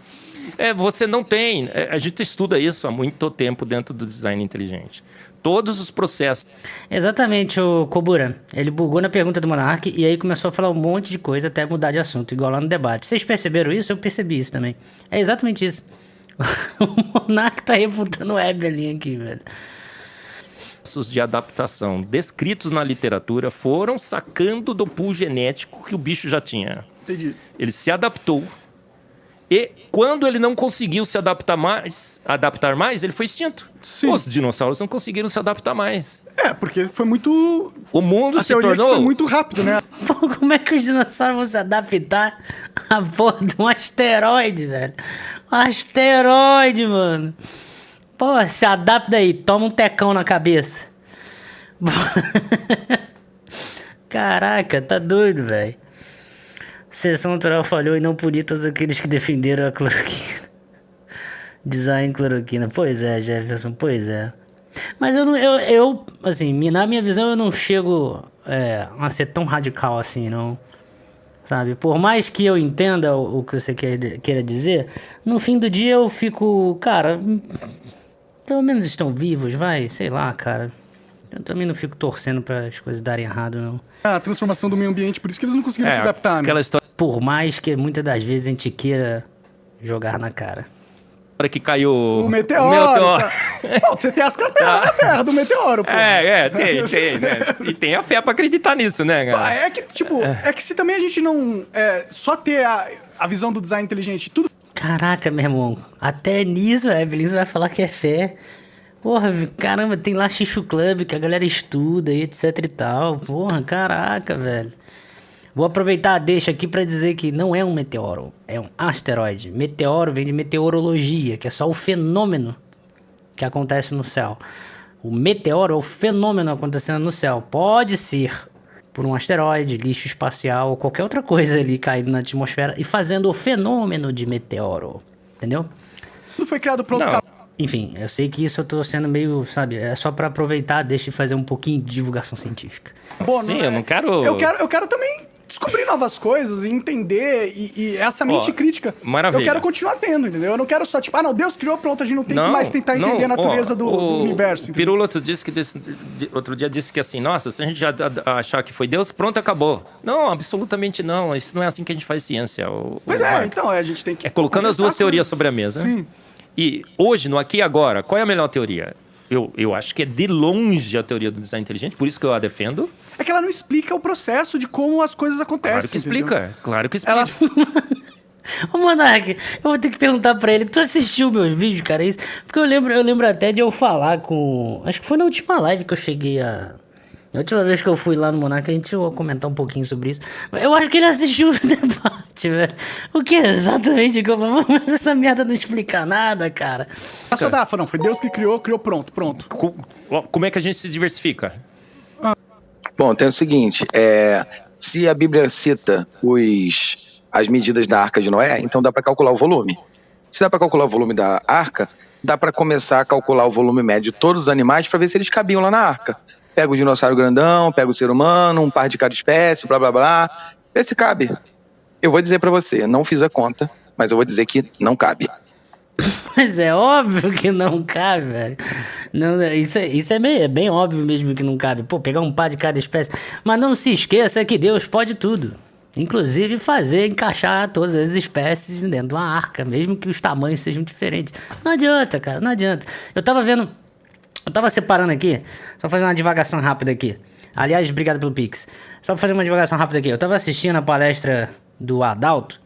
Você não tem... a gente estuda isso há muito tempo dentro do design inteligente. Todos os processos... Exatamente, o Kobura. Ele bugou na pergunta do Monark e aí começou a falar um monte de coisa até mudar de assunto, igual lá no debate. Vocês perceberam isso? Eu percebi isso também. É exatamente isso. O Monark tá refutando o Evelyn aqui, velho. Processos de adaptação descritos na literatura foram sacando do pool genético que o bicho já tinha. Entendi. Ele se adaptou e quando ele não conseguiu se adaptar mais, ele foi extinto. Sim. Os dinossauros não conseguiram se adaptar mais. Porque foi muito... O mundo A se teoria tornou... que foi muito rápido, né? Pô, como é que os dinossauros vão se adaptar à porra de um asteroide, velho? Um asteroide, mano. Pô, se adapta aí, toma um tecão na cabeça. Caraca, tá doido, velho. Seleção natural falhou e não puniu todos aqueles que defenderam a cloroquina. Design cloroquina. Pois é, Jefferson, pois é. Mas assim, na minha visão, eu não chego a ser tão radical assim, não. Sabe? Por mais que eu entenda o que você queira dizer, no fim do dia eu fico, cara, pelo menos estão vivos, vai, sei lá, cara. Eu também não fico torcendo para as coisas darem errado, não. A transformação do meio ambiente, por isso que eles não conseguiram se adaptar, né? Aquela história Por mais que muitas das vezes a gente queira jogar na cara. que caiu... O meteoro. Tá. Não, você tem as crateras da Terra do meteoro, pô. Tem, né? E tem a fé pra acreditar nisso, né, cara? É que, tipo, é que se também a gente não... só ter a visão do design inteligente, tudo... Caraca, meu irmão. Até nisso a Evelyn vai falar que é fé. Porra, caramba, tem lá Xixo Club que a galera estuda e etc e tal. Porra, caraca, velho. Vou aproveitar a deixa aqui pra dizer que não é um meteoro, é um asteroide. Meteoro vem de meteorologia, que é só o fenômeno que acontece no céu. O meteoro é o fenômeno acontecendo no céu. Pode ser por um asteroide, lixo espacial ou qualquer outra coisa ali caindo na atmosfera e fazendo o fenômeno de meteoro. Entendeu? Tudo foi criado pronto. Não. Enfim, eu sei que isso eu tô sendo meio, sabe, é só pra aproveitar, deixa eu fazer um pouquinho de divulgação científica. Bom, Sim, eu não quero... Eu quero também descobrir novas coisas e entender e essa mente crítica. Maravilha. Eu quero continuar tendo, entendeu? Eu não quero só, tipo, não, Deus criou, pronto, a gente não tem que mais tentar entender a natureza do universo. Entendeu? Pirulo outro dia disse que assim, nossa, se a gente já achar que foi Deus, pronto, acabou. Não, absolutamente não. Isso não é assim que a gente faz ciência. Pois é, então, a gente tem que... É colocando as duas teorias sobre a mesa. Sim. E hoje, no aqui e agora, qual é a melhor teoria? Eu acho que é de longe a teoria do design inteligente, por isso que eu a defendo. É que ela não explica o processo de como as coisas acontecem. Claro que explica, entendeu? claro que explica. Ô, Monark, eu vou ter que perguntar pra ele, tu assistiu meus vídeos, cara? Isso? Porque eu lembro até de eu falar com... Acho que foi na última live que eu cheguei a... A última vez que eu fui lá no Monark, a gente ia comentar um pouquinho sobre isso. Eu acho que ele assistiu o debate, velho. O que é exatamente que eu falo? Mas essa merda não explica nada, cara. Só dá, não, foi Deus que criou pronto. Como é que a gente se diversifica? Bom, tem o seguinte, se a Bíblia cita as medidas da Arca de Noé, então dá para calcular o volume. Se dá para calcular o volume da Arca, dá para começar a calcular o volume médio de todos os animais para ver se eles cabiam lá na Arca. Pega o dinossauro grandão, pega o ser humano, um par de cada espécie, blá, blá, blá, vê se cabe. Eu vou dizer para você, não fiz a conta, mas eu vou dizer que não cabe. Mas é óbvio que não cabe, velho. Não, isso é bem óbvio mesmo que não cabe. Pô, pegar um par de cada espécie. Mas não se esqueça que Deus pode tudo. Inclusive encaixar todas as espécies dentro de uma arca, mesmo que os tamanhos sejam diferentes. Não adianta, cara, não adianta. Eu tava separando aqui, só fazer uma divagação rápida aqui. Aliás, obrigado pelo Pix. Só pra fazer uma divagação rápida aqui. Eu tava assistindo a palestra do Adalto,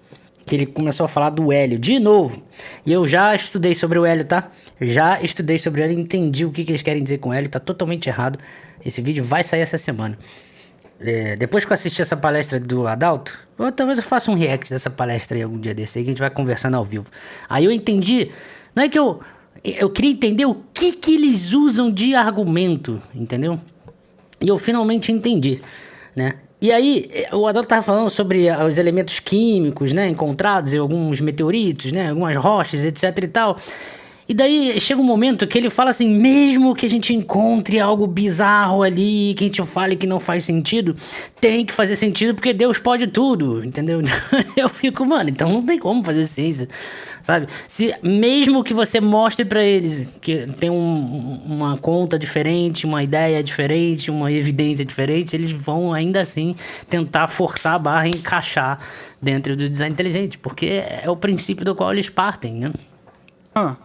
que ele começou a falar do hélio de novo. E eu já estudei sobre o hélio, tá? Já estudei sobre o hélio e entendi o que eles querem dizer com o hélio. Tá totalmente errado. Esse vídeo vai sair essa semana. Depois que eu assisti essa palestra do Adalto, talvez eu faça um react dessa palestra aí algum dia desse aí, que a gente vai conversando ao vivo. Aí eu entendi, não é que eu queria entender o que eles usam de argumento, entendeu? E eu finalmente entendi, né? E aí, o Adalto tava falando sobre os elementos químicos, né, encontrados em alguns meteoritos, né, algumas rochas, etc e tal. E daí chega um momento que ele fala assim, mesmo que a gente encontre algo bizarro ali, que a gente fale que não faz sentido, tem que fazer sentido porque Deus pode tudo, entendeu? Eu fico, mano, então não tem como fazer ciência, sabe? Se mesmo que você mostre pra eles que tem uma conta diferente, uma ideia diferente, uma evidência diferente, eles vão ainda assim tentar forçar a barra e encaixar dentro do design inteligente, porque é o princípio do qual eles partem, né?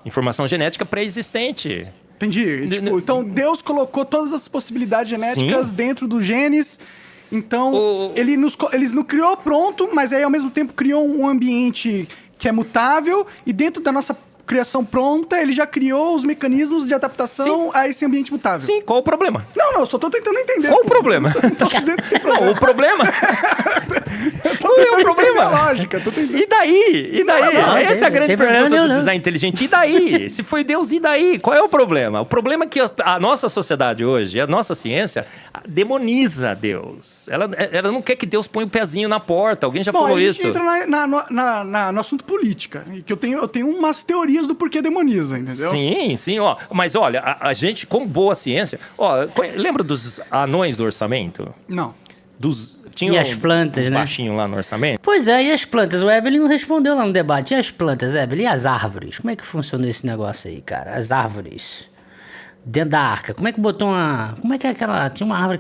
Informação genética pré-existente. Entendi. Tipo, então Deus colocou todas as possibilidades genéticas Sim. dentro dos genes. Então, ele nos criou pronto, mas aí ao mesmo tempo criou um ambiente que é mutável. E dentro da nossa criação pronta, ele já criou os mecanismos de adaptação a esse ambiente mutável. Sim, qual o problema? Não, eu só tô tentando entender. Qual o problema? Tô dizendo que tem problema. Não, o problema... Qual é o problema? Lógica, tô tentando. E daí? E daí? Não, Essa é a tem grande problema pergunta do nenhum, não. design inteligente. E daí? Se foi Deus, e daí? Qual é o problema? O problema é que a nossa sociedade hoje, a nossa ciência, demoniza Deus. Ela não quer que Deus ponha o pezinho na porta. Alguém já Bom, falou aí a gente isso? entra no assunto política. E que eu tenho umas teorias do porquê demoniza, entendeu? Sim, ó. Mas olha, a gente, com boa ciência... Ó, lembra dos anões do orçamento? Não. Tinha E as plantas, né? baixinho lá no orçamento? Pois é, e as plantas? O Evelyn não respondeu lá no debate. E as plantas, Evelyn? E as árvores? Como é que funciona esse negócio aí, cara? As árvores. Dentro da arca. Como é que botou uma... Como é que é aquela... Tem uma árvore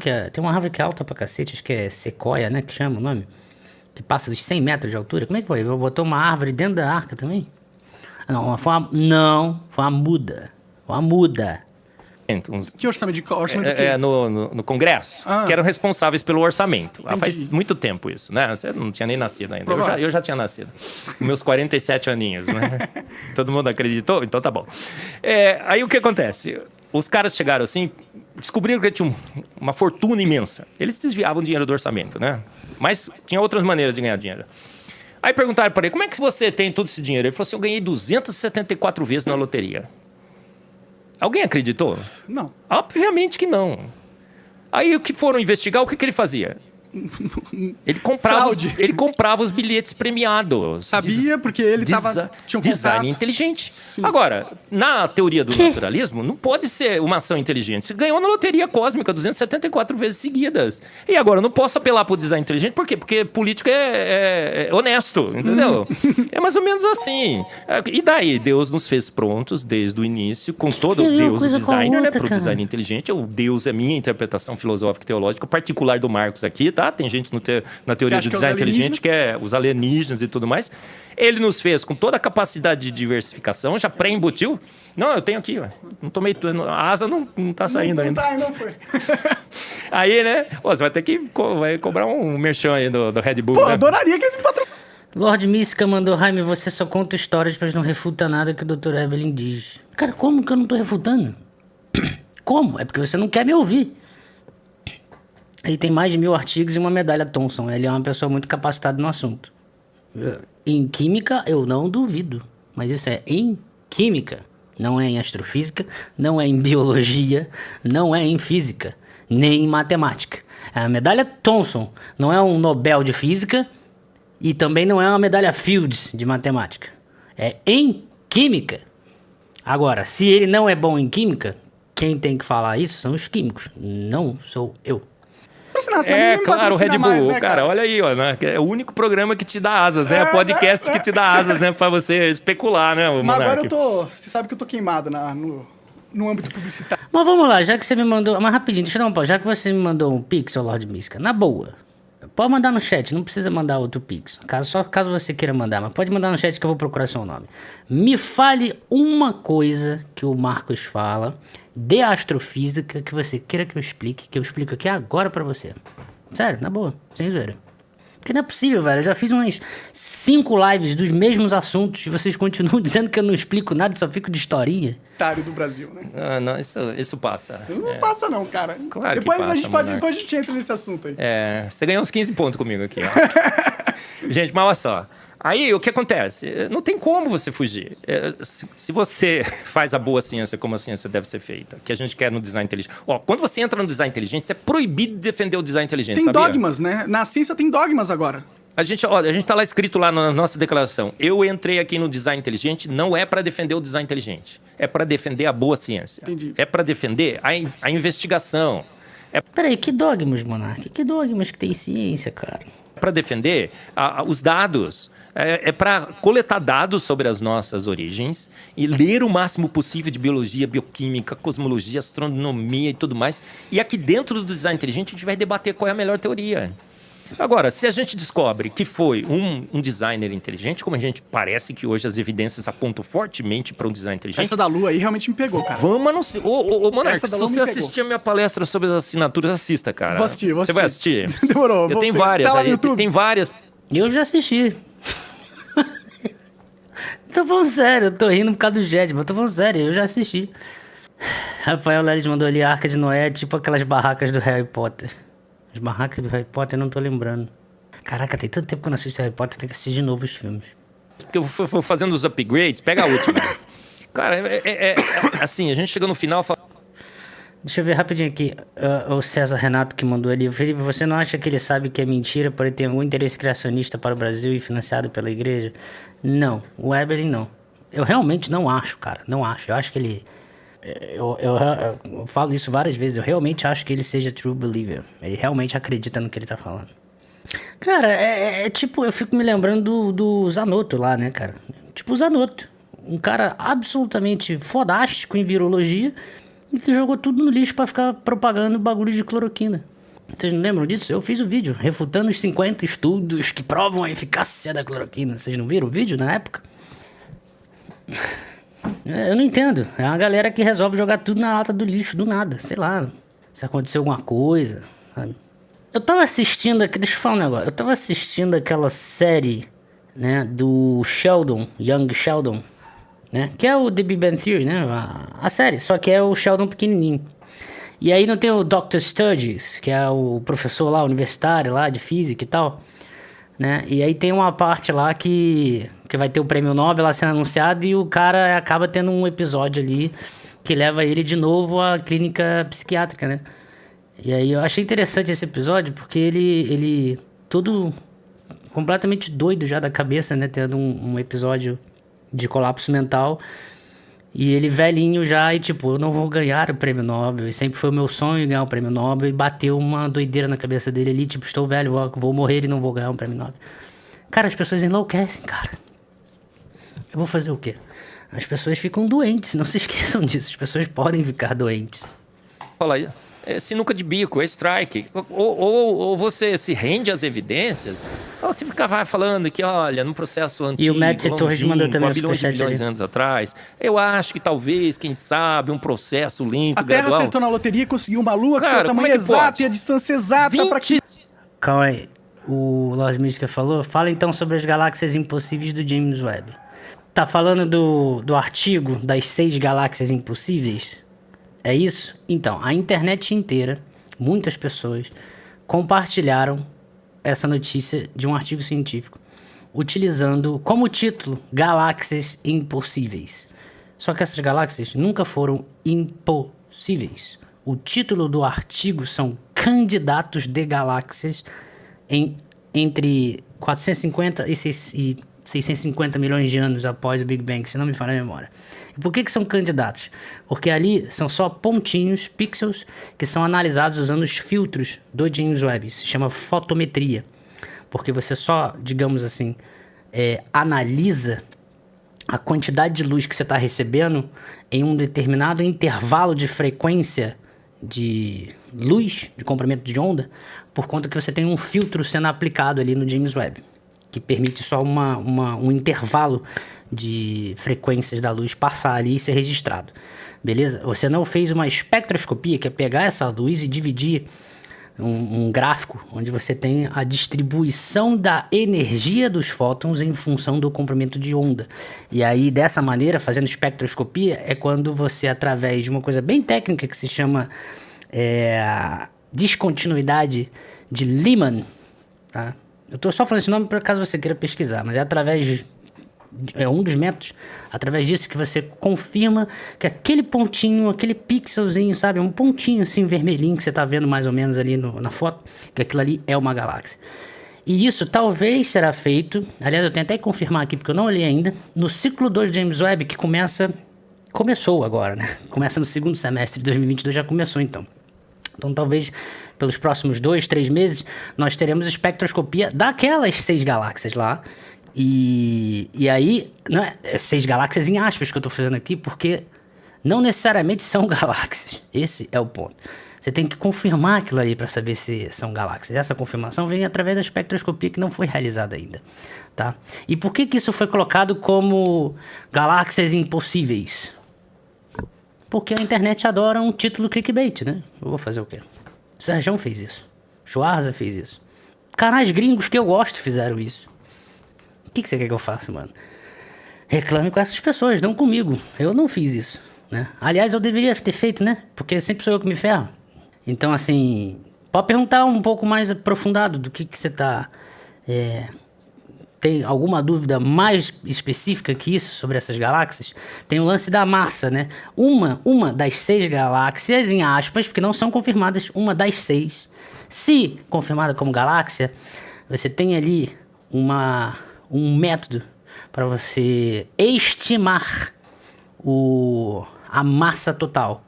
que é alta pra cacete, acho que é sequoia, né? Que chama o nome? Que passa dos 100 metros de altura. Como é que foi? Botou uma árvore dentro da arca também? Não, foi uma muda. Foi uma muda. Uns Que orçamento de quê? no Congresso, Ah. que eram responsáveis pelo orçamento. Entendi. Faz muito tempo isso, né? Você não tinha nem nascido ainda. Provável. Eu já tinha nascido. Com meus 47 aninhos, né? Todo mundo acreditou? Então tá bom. Aí o que acontece? Os caras chegaram assim, descobriram que tinha uma fortuna imensa. Eles desviavam dinheiro do orçamento, né? Mas tinha outras maneiras de ganhar dinheiro. Aí perguntaram para ele, como é que você tem todo esse dinheiro? Ele falou assim, eu ganhei 274 vezes na loteria. Alguém acreditou? Não. Obviamente que não. Aí o que foram investigar, o que ele fazia? Fraude. Ele comprava os bilhetes premiados. Sabia, porque ele tinha um Design contato. inteligente. Agora, na teoria do naturalismo, não pode ser uma ação inteligente. Você ganhou na loteria cósmica 274 vezes seguidas. E agora, eu não posso apelar para o design inteligente, por quê? Porque político é honesto, entendeu? É mais ou menos assim. E daí, Deus nos fez prontos desde o início, com todo Você viu Deus, o coisa com a designer, né? outra, Para o cara? design inteligente. O Deus é minha interpretação filosófica e teológica particular do Marcos aqui, tá? Tem gente na teoria acha do que é os design inteligente alienígenas? que é os alienígenas e tudo mais. Ele nos fez com toda a capacidade de diversificação, já pré-embutiu. Não, eu tenho aqui, ó. Não tomei tudo. A asa não tá saindo ainda. Não foi. Aí, né? Pô, você vai ter que vai cobrar um merchan aí do Red Bull. Pô, né? adoraria que eles me patrocinassem. Lord Mística mandou, Jaime, você só conta histórias, mas não refuta nada que o Dr. Evelyn diz. Cara, como que eu não tô refutando? Como? É porque você não quer me ouvir. Ele tem mais de 1000 artigos e uma medalha Thomson. Ele é uma pessoa muito capacitada no assunto. Em química, eu não duvido. Mas isso é em química. Não é em astrofísica, não é em biologia, não é em física, nem em matemática. A medalha Thomson não é um Nobel de física e também não é uma medalha Fields de matemática. É em química. Agora, se ele não é bom em química, quem tem que falar isso são os químicos, não sou eu. Patrocinasse, mas ninguém me Claro, o Red patrocina Bull. mais, né, cara, olha aí, ó. Né? É o único programa que te dá asas, né? Podcast que te dá asas, né? Pra você especular, né, o Mas Monark? agora eu tô... Você sabe que eu tô queimado no âmbito publicitário. Mas vamos lá, já que você me mandou... Mas rapidinho, deixa eu dar um pau. Já que você me mandou um pix, ô Lord Mística, na boa, pode mandar no chat, não precisa mandar outro pix. Só caso você queira mandar, mas pode mandar no chat que eu vou procurar seu nome. Me fale uma coisa que o Marcos fala de astrofísica que você queira que eu explico aqui agora pra você. Sério, na boa, sem zoeira. Porque não é possível, velho. Eu já fiz umas 5 lives dos mesmos assuntos e vocês continuam dizendo que eu não explico nada, só fico de historinha. Otário do Brasil, né? Ah, não, isso passa. Não passa não, cara. Claro que depois passa, a gente Monark. depois a gente entra nesse assunto aí. Você ganhou uns 15 pontos comigo aqui, ó. Gente, mas olha só. Aí, o que acontece? Não tem como você fugir. Se você faz a boa ciência como a ciência deve ser feita, que a gente quer no design inteligente. Ó, quando você entra no design inteligente, você é proibido de defender o design inteligente, Tem sabia? dogmas, né? Na ciência tem dogmas agora. A gente tá lá escrito lá na nossa declaração. Eu entrei aqui no design inteligente, não é para defender o design inteligente. É para defender a boa ciência. Entendi. É para defender a investigação. Peraí, que dogmas, Monark? Que dogmas que tem ciência, cara? Para defender os dados. É para coletar dados sobre as nossas origens e ler o máximo possível de biologia, bioquímica, cosmologia, astronomia e tudo mais. E aqui dentro do design inteligente a gente vai debater qual é a melhor teoria. Agora, se a gente descobre que foi um designer inteligente, como a gente parece que hoje as evidências apontam fortemente para um design inteligente... Essa da Lua aí realmente me pegou, cara. Vamos anunciar. Ô, Monark, Essa se da Lua me você pegou. assistir a minha palestra sobre as assinaturas, assista, cara. Vou assistir. Você vai assistir? Demorou. Eu vou tenho ver. várias. Tá lá no Aí, YouTube? tem várias. Eu já assisti. Tô falando sério, eu tô rindo por causa do Jet, mas eu tô falando sério, eu já assisti. Rafael Leles mandou ali a Arca de Noé, tipo aquelas barracas do Harry Potter. As barracas do Harry Potter eu não tô lembrando. Caraca, tem tanto tempo que eu não assisto Harry Potter, tem que assistir de novo os filmes. Porque eu vou fazendo os upgrades, pega a última. Cara, assim, a gente chega no final e fala... Deixa eu ver rapidinho aqui. O César Renato que mandou ali. Felipe, você não acha que ele sabe que é mentira, porém tem algum interesse criacionista para o Brasil e financiado pela igreja? Não, o Eberlin não. Eu realmente não acho, cara. Não acho. Eu acho que ele... Eu falo isso várias vezes. Eu realmente acho que ele seja true believer. Ele realmente acredita no que ele tá falando. Cara, tipo, eu fico me lembrando do Zanotto lá, né, cara? Tipo o Zanotto. Um cara absolutamente fodástico em virologia e que jogou tudo no lixo pra ficar propagando bagulho de cloroquina. Vocês não lembram disso? Eu fiz o vídeo refutando os 50 estudos que provam a eficácia da cloroquina. Vocês não viram o vídeo na época? Eu não entendo. É uma galera que resolve jogar tudo na lata do lixo do nada. Sei lá, se aconteceu alguma coisa, sabe? Eu tava assistindo aqui, deixa eu falar um negócio. Eu tava assistindo aquela série, né, do Sheldon, Young Sheldon, né? Que é o The Big Bang Theory, né? A série, só que é o Sheldon pequenininho. E aí não tem o Dr. Sturges, que é o professor lá, universitário lá, de física e tal, né? E aí tem uma parte lá que vai ter o prêmio Nobel lá sendo anunciado e o cara acaba tendo um episódio ali que leva ele de novo à clínica psiquiátrica, né? E aí eu achei interessante esse episódio porque ele todo completamente doido já da cabeça, né? Tendo um episódio de colapso mental. E ele velhinho já e tipo, eu não vou ganhar o prêmio Nobel. E sempre foi o meu sonho ganhar o prêmio Nobel. E bateu uma doideira na cabeça dele ali, tipo, estou velho, vou morrer e não vou ganhar um prêmio Nobel. Cara, as pessoas enlouquecem, cara. Eu vou fazer o quê? As pessoas ficam doentes, não se esqueçam disso. As pessoas podem ficar doentes. Fala aí. É sinuca de bico, é strike. Ou você se rende às evidências, ou você fica falando que, olha, num processo antigo, E o Matt Torres mandou também há bilhões de superchat de anos atrás, eu acho que talvez, quem sabe, um processo lento, A Terra gradual... acertou na loteria e conseguiu uma lua que tem Cara, o como tamanho é que exato pode? e a distância exata pra que... Calma aí. O Lost Mística falou. Fala então sobre as galáxias impossíveis do James Webb. Tá falando do artigo das 6 galáxias impossíveis? É isso? Então, a internet inteira, muitas pessoas, compartilharam essa notícia de um artigo científico, utilizando como título Galáxias Impossíveis. Só que essas galáxias nunca foram impossíveis. O título do artigo são Candidatos de Galáxias entre 450 e 650 milhões de anos após o Big Bang, se não me falha a memória. E por que são candidatos? Porque ali são só pontinhos, pixels, que são analisados usando os filtros do James Webb. Isso se chama fotometria. Porque você só, digamos assim, analisa a quantidade de luz que você está recebendo em um determinado intervalo de frequência de luz, de comprimento de onda, por conta que você tem um filtro sendo aplicado ali no James Webb, que permite só um intervalo de frequências da luz passar ali e ser registrado. Beleza? Você não fez uma espectroscopia, que é pegar essa luz e dividir um gráfico onde você tem a distribuição da energia dos fótons em função do comprimento de onda. E aí, dessa maneira, fazendo espectroscopia, é quando você, através de uma coisa bem técnica que se chama descontinuidade de Lyman, tá? Eu tô só falando esse nome por caso você queira pesquisar, mas é através é um dos métodos, através disso que você confirma que aquele pontinho, aquele pixelzinho, sabe, um pontinho assim vermelhinho que você tá vendo mais ou menos ali na foto, que aquilo ali é uma galáxia. E isso talvez será feito, aliás, eu tenho até que confirmar aqui porque eu não olhei ainda, no ciclo 2 de James Webb, que começou agora, né? Começa no segundo semestre de 2022, já começou então. Então talvez pelos próximos 2, 3 meses nós teremos espectroscopia daquelas 6 galáxias lá. E aí, não é 6 galáxias em aspas que eu tô fazendo aqui, porque não necessariamente são galáxias. Esse é o ponto. Você tem que confirmar aquilo ali para saber se são galáxias. Essa confirmação vem através da espectroscopia que não foi realizada ainda, tá? E por que isso foi colocado como galáxias impossíveis? Porque a internet adora um título clickbait, né? Eu vou fazer o quê? O Sérgio fez isso. Schwarza fez isso. Canais gringos que eu gosto fizeram isso. O que você quer que eu faça, mano? Reclame com essas pessoas, não comigo. Eu não fiz isso, né? Aliás, eu deveria ter feito, né? Porque sempre sou eu que me ferro. Então, assim, pode perguntar um pouco mais aprofundado do que você tá tem alguma dúvida mais específica que isso sobre essas galáxias, tem o lance da massa, né? Uma das 6 galáxias, em aspas, porque não são confirmadas, uma das 6, se confirmada como galáxia, você tem ali um método para você estimar a massa total,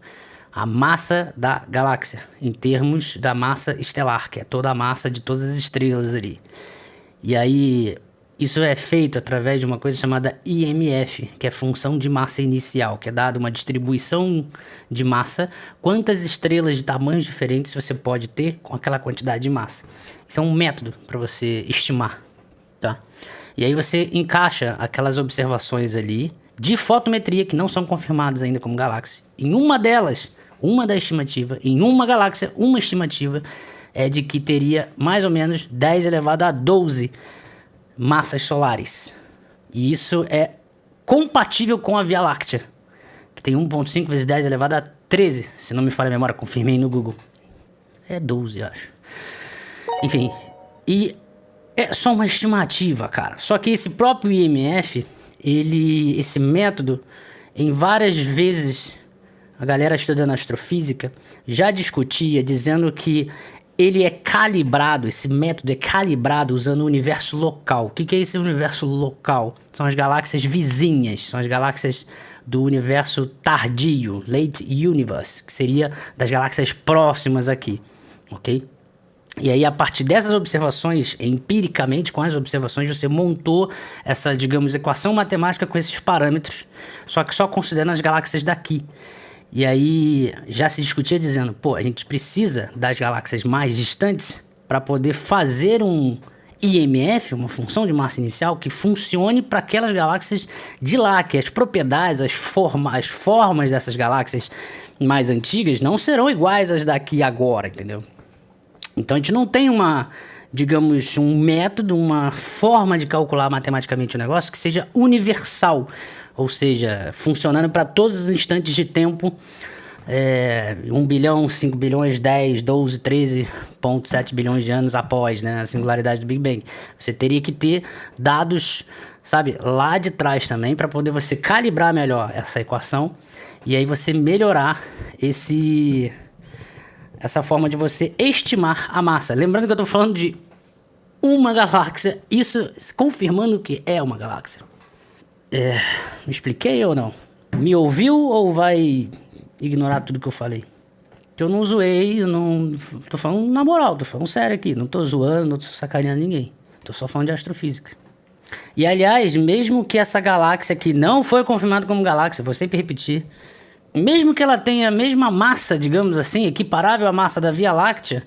a massa da galáxia, em termos da massa estelar, que é toda a massa de todas as estrelas ali. E aí, isso é feito através de uma coisa chamada IMF, que é função de massa inicial, que é dada uma distribuição de massa, quantas estrelas de tamanhos diferentes você pode ter com aquela quantidade de massa. Isso é um método para você estimar, tá? E aí você encaixa aquelas observações ali de fotometria que não são confirmadas ainda como galáxia. Em uma delas, uma da estimativa, em uma galáxia, uma estimativa é de que teria mais ou menos 10 elevado a 12 massas solares. E isso é compatível com a Via Láctea, que tem 1,5 vezes 10 elevado a 13, se não me falha a memória, confirmei no Google. É 12, eu acho. Enfim, e é só uma estimativa, cara. Só que esse próprio IMF, esse método, em várias vezes, a galera estudando astrofísica já discutia, dizendo que ele é calibrado, esse método é calibrado usando o universo local. O que é esse universo local? São as galáxias vizinhas, são as galáxias do universo tardio, late universe, que seria das galáxias próximas aqui, ok? E aí, a partir dessas observações, empiricamente, com as observações, você montou essa, digamos, equação matemática com esses parâmetros, só que só considerando as galáxias daqui. E aí, já se discutia dizendo, pô, a gente precisa das galáxias mais distantes para poder fazer um IMF, uma função de massa inicial, que funcione para aquelas galáxias de lá, que as propriedades, as formas dessas galáxias mais antigas não serão iguais às daqui agora, entendeu? Então a gente não tem digamos, um método, uma forma de calcular matematicamente o negócio que seja universal, ou seja, funcionando para todos os instantes de tempo, 1 bilhão, 5 bilhões, 10, 12, 13,7 bilhões de anos após, né, a singularidade do Big Bang. Você teria que ter dados, sabe, lá de trás também, para poder você calibrar melhor essa equação e aí você melhorar essa forma de você estimar a massa. Lembrando que eu estou falando de uma galáxia, isso confirmando que é uma galáxia. Me expliquei ou não? Me ouviu ou vai ignorar tudo que eu falei? Eu não zoei, eu não... Tô falando na moral, tô falando sério aqui. Não tô zoando, não tô sacaneando ninguém. Tô só falando de astrofísica. E aliás, mesmo que essa galáxia que não foi confirmada como galáxia, vou sempre repetir, mesmo que ela tenha a mesma massa, digamos assim, equiparável à massa da Via Láctea,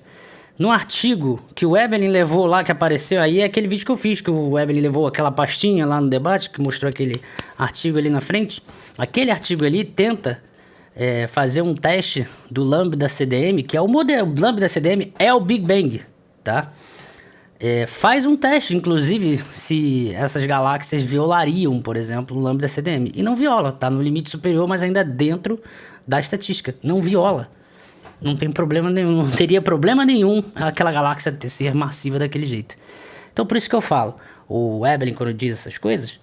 no artigo que o Evelyn levou lá, que apareceu aí, é aquele vídeo que eu fiz, que o Evelyn levou aquela pastinha lá no debate, que mostrou aquele artigo ali na frente. Aquele artigo ali tenta fazer um teste do lambda CDM, que é o modelo. O lambda CDM é o Big Bang, tá? Faz um teste, inclusive, se essas galáxias violariam, por exemplo, o lambda CDM. E não viola, tá no limite superior, mas ainda dentro da estatística. Não viola. Não tem problema nenhum, não teria problema nenhum aquela galáxia ser massiva daquele jeito. Então, por isso que eu falo, o Evelyn, quando diz essas coisas,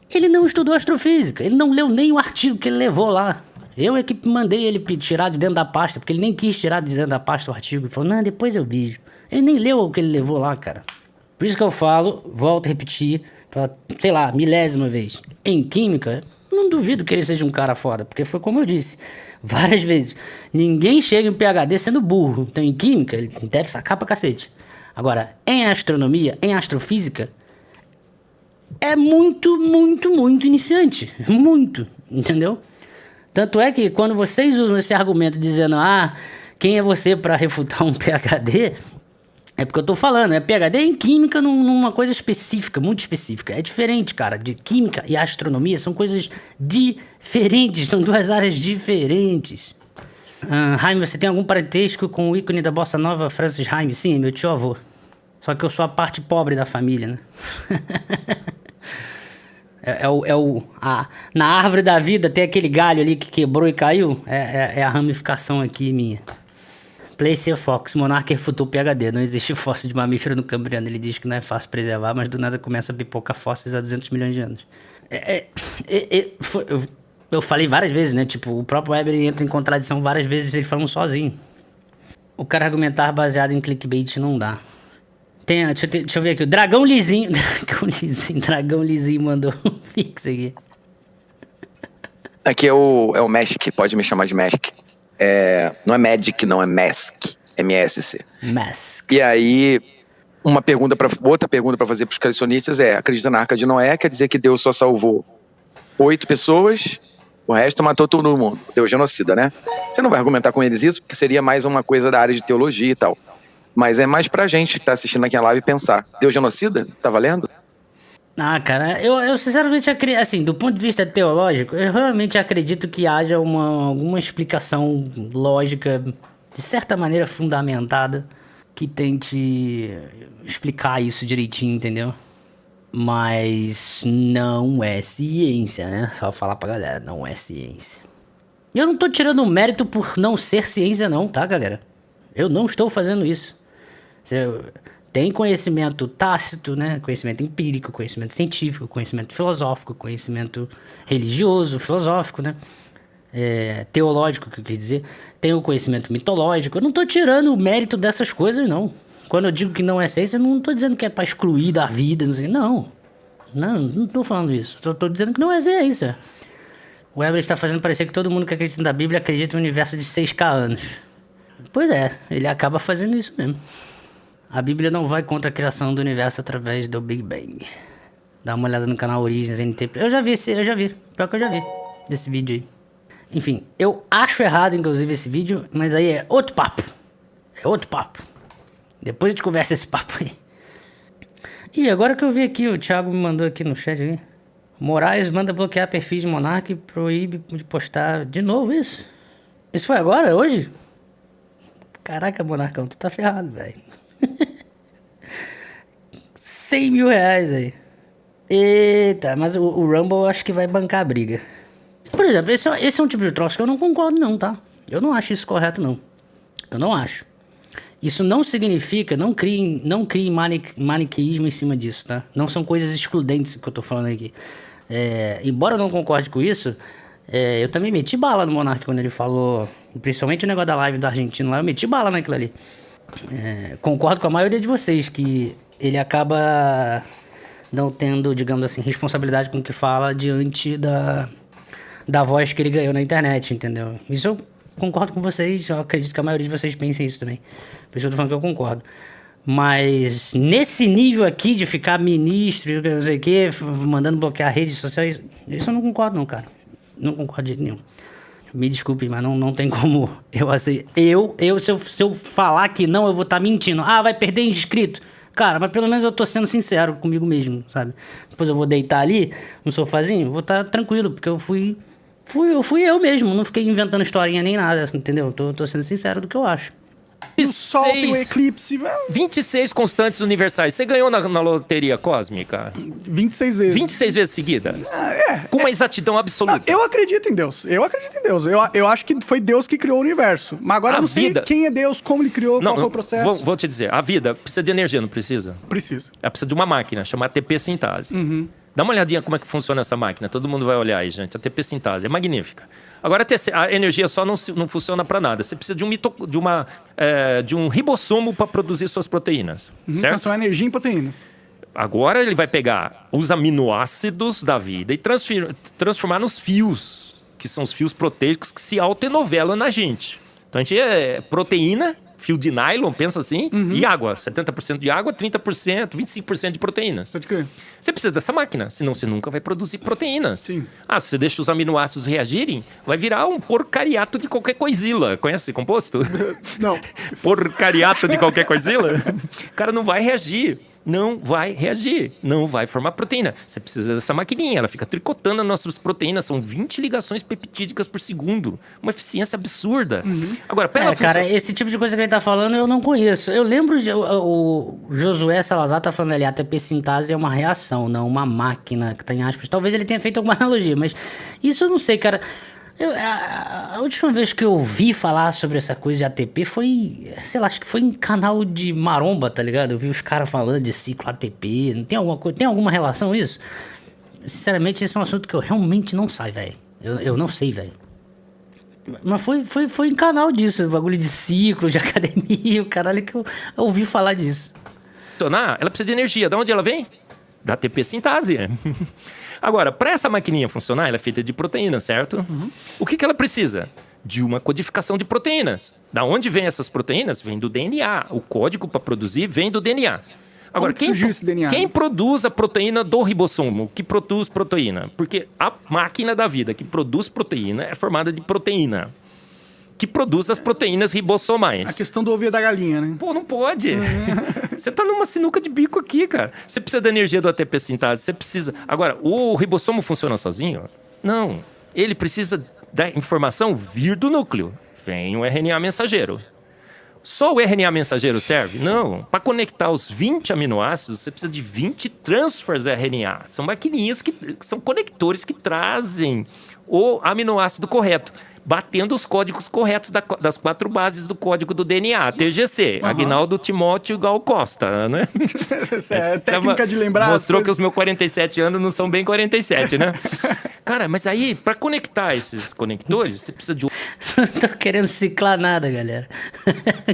ele não estudou astrofísica, ele não leu nem o artigo que ele levou lá. Eu é que mandei ele tirar de dentro da pasta, porque ele nem quis tirar de dentro da pasta o artigo. Ele falou, não, depois eu vejo. Ele nem leu o que ele levou lá, cara. Por isso que eu falo, volto a repetir, pela, sei lá, milésima vez. Em química, não duvido que ele seja um cara foda, porque foi como eu disse várias vezes. Ninguém chega em PhD sendo burro. Então, em química, ele deve sacar pra cacete. Agora, em astronomia, em astrofísica, é muito, muito, muito iniciante. Muito, entendeu? Tanto é que quando vocês usam esse argumento dizendo, quem é você para refutar um PhD? É porque eu tô falando, PhD em química numa coisa específica, muito específica. É diferente, cara, de química e astronomia são coisas diferentes, são duas áreas diferentes. Jaime, você tem algum parentesco com o ícone da bossa nova Francis Jaime? Sim, meu tio-avô. Só que eu sou a parte pobre da família, né? Na árvore da vida tem aquele galho ali que quebrou e caiu. É a ramificação aqui minha. Placer Fox, Monarca refutou o PhD. Não existe fóssil de mamífero no Cambriano. Ele diz que não é fácil preservar, mas do nada começa a pipocar fósseis há 200 milhões de anos. Eu falei várias vezes, né? Tipo, o próprio Weber entra em contradição várias vezes ele falando sozinho. O cara argumentar baseado em clickbait não dá. Deixa eu ver aqui. O Dragão Lisinho. Dragão Lisinho mandou um pix aqui. Aqui é o Magic, pode me chamar de Magic. Não é Magic, não, é Mask. MSC. Mask. E aí, outra pergunta para fazer para os criacionistas acredita na Arca de Noé, quer dizer que Deus só salvou 8 pessoas, o resto matou todo mundo. Deus genocida, né? Você não vai argumentar com eles isso, porque seria mais uma coisa da área de teologia e tal. Mas é mais pra gente que tá assistindo aqui a live pensar. Deus genocida? Tá valendo? Ah, cara, eu sinceramente acredito, assim, do ponto de vista teológico, eu realmente acredito que haja alguma explicação lógica, de certa maneira fundamentada, que tente explicar isso direitinho, entendeu? Mas não é ciência, né? Só falar pra galera, não é ciência. E eu não tô tirando mérito por não ser ciência não, tá, galera? Eu não estou fazendo isso. Tem conhecimento tácito, né? Conhecimento empírico, conhecimento científico, conhecimento filosófico, conhecimento religioso, filosófico, né? Teológico, que eu quis dizer. Tem o conhecimento mitológico. Eu não tô tirando o mérito dessas coisas, não. Quando eu digo que não é ciência, eu não tô dizendo que é pra excluir da vida, não sei. Não tô falando isso. Só tô dizendo que não é ciência. O Everett está fazendo parecer que todo mundo que acredita na Bíblia acredita em um universo de 6K anos. Pois é, ele acaba fazendo isso mesmo. A Bíblia não vai contra a criação do universo através do Big Bang. Dá uma olhada no canal Origens NT. Eu já vi. Pior que eu já vi esse vídeo aí. Enfim, eu acho errado, inclusive, esse vídeo, mas aí é outro papo. Depois a gente conversa esse papo aí. E agora que eu vi aqui, o Thiago me mandou aqui no chat aí. Moraes manda bloquear perfis de Monark e proíbe de postar de novo isso. Isso foi agora? Hoje? Caraca, Monarcão, tu tá ferrado, velho. 100 mil reais aí. Eita, mas o Rumble eu acho que vai bancar a briga. Por exemplo, esse é um tipo de troço que eu não concordo não, tá? Eu não acho isso correto, não. Eu não acho. Isso não significa, não crie maniqueísmo em cima disso, tá? Não são coisas excludentes que eu tô falando aqui. Embora eu não concorde com isso, eu também meti bala no Monark quando ele falou, principalmente o negócio da live do argentino lá, eu meti bala naquilo ali. Concordo com a maioria de vocês que ele acaba não tendo, digamos assim, responsabilidade com o que fala diante da voz que ele ganhou na internet, entendeu? Isso eu concordo com vocês, eu acredito que a maioria de vocês pensem isso também. Por isso eu tô falando que eu concordo. Mas nesse nível aqui de ficar ministro, não sei o que, mandando bloquear redes sociais, isso eu não concordo não, cara. Não concordo de jeito nenhum. Me desculpe, mas não tem como se eu falar que não, eu vou estar mentindo. Ah, vai perder inscrito. Cara, mas pelo menos eu tô sendo sincero comigo mesmo, sabe? Depois eu vou deitar ali no sofazinho, vou estar tranquilo, porque eu fui eu mesmo, não fiquei inventando historinha nem nada, entendeu? Tô sendo sincero do que eu acho. O sol tem o eclipse. 26 constantes universais. Você ganhou na loteria cósmica? 26 vezes. 26 vezes seguidas? Com uma exatidão absoluta. Não, eu acredito em Deus. Eu acho que foi Deus que criou o universo. Mas agora eu não sei quem é Deus, como ele criou, qual foi o processo. Vou te dizer. A vida precisa de energia, não precisa? Precisa. Ela precisa de uma máquina, chamada ATP Sintase. Dá uma olhadinha como é que funciona essa máquina. Todo mundo vai olhar aí, gente. A ATP Sintase é magnífica. Agora, a energia só não funciona para nada. Você precisa de um ribossomo para produzir suas proteínas. Certo? Então, são energia em proteína. Agora ele vai pegar os aminoácidos da vida e transformar nos fios, que são os fios proteicos que se autoenovelam na gente. Então, a gente é proteína, fio de nylon, pensa assim, e água. 70% de água, 30%, 25% de proteínas. Pode crer. Você precisa dessa máquina, senão você nunca vai produzir proteínas. Sim. Se você deixa os aminoácidos reagirem, vai virar um porcariato de qualquer coisila. Conhece esse composto? Não. Porcariato de qualquer coisila? O cara não vai reagir. Não vai reagir, não vai formar proteína. Você precisa dessa maquininha, ela fica tricotando as nossas proteínas. São 20 ligações peptídicas por segundo. Uma eficiência absurda. Agora, cara, esse tipo de coisa que ele tá falando eu não conheço. Eu lembro de... O Josué Salazar tá falando ali, a ATP Sintase é uma reação, não uma máquina, que tá em aspas. Talvez ele tenha feito alguma analogia, mas isso eu não sei, cara. A última vez que eu ouvi falar sobre essa coisa de ATP foi, sei lá, acho que foi em canal de maromba, tá ligado? Eu vi os caras falando de ciclo ATP, não tem alguma coisa, tem alguma relação isso? Sinceramente, esse é um assunto que eu realmente não sei, velho. Eu não sei, velho. Mas foi em canal disso, bagulho de ciclo, de academia, o caralho que eu ouvi falar disso. Funcionar, ela precisa de energia. De onde ela vem? Da ATP sintase. Agora, para essa maquininha funcionar, ela é feita de proteínas, certo? O que ela precisa? De uma codificação de proteínas. Da onde vem essas proteínas? Vem do DNA. O código para produzir vem do DNA. Agora, Como que surgiu esse DNA? quem produz a proteína do ribossomo? Que produz proteína? Porque a máquina da vida que produz proteína é formada de proteína. Que produz as proteínas ribossomais. A questão do ovo e da galinha, né? Pô, não pode. Você tá numa sinuca de bico aqui, cara. Você precisa da energia do ATP sintase, você precisa... Agora, o ribossomo funciona sozinho? Não. Ele precisa da informação vir do núcleo. Vem o RNA mensageiro. Só o RNA mensageiro serve? Não. Para conectar os 20 aminoácidos, você precisa de 20 transfers RNA. São maquininhas que são conectores que trazem o aminoácido correto, batendo os códigos corretos das 4 bases do código do DNA, TGC, Aguinaldo Timóteo Gal Costa, né? Essa é técnica de lembrar. Mostrou que os meus 47 anos não são bem 47, né? Cara, mas aí, para conectar esses conectores, você precisa de Não tô querendo ciclar nada, galera.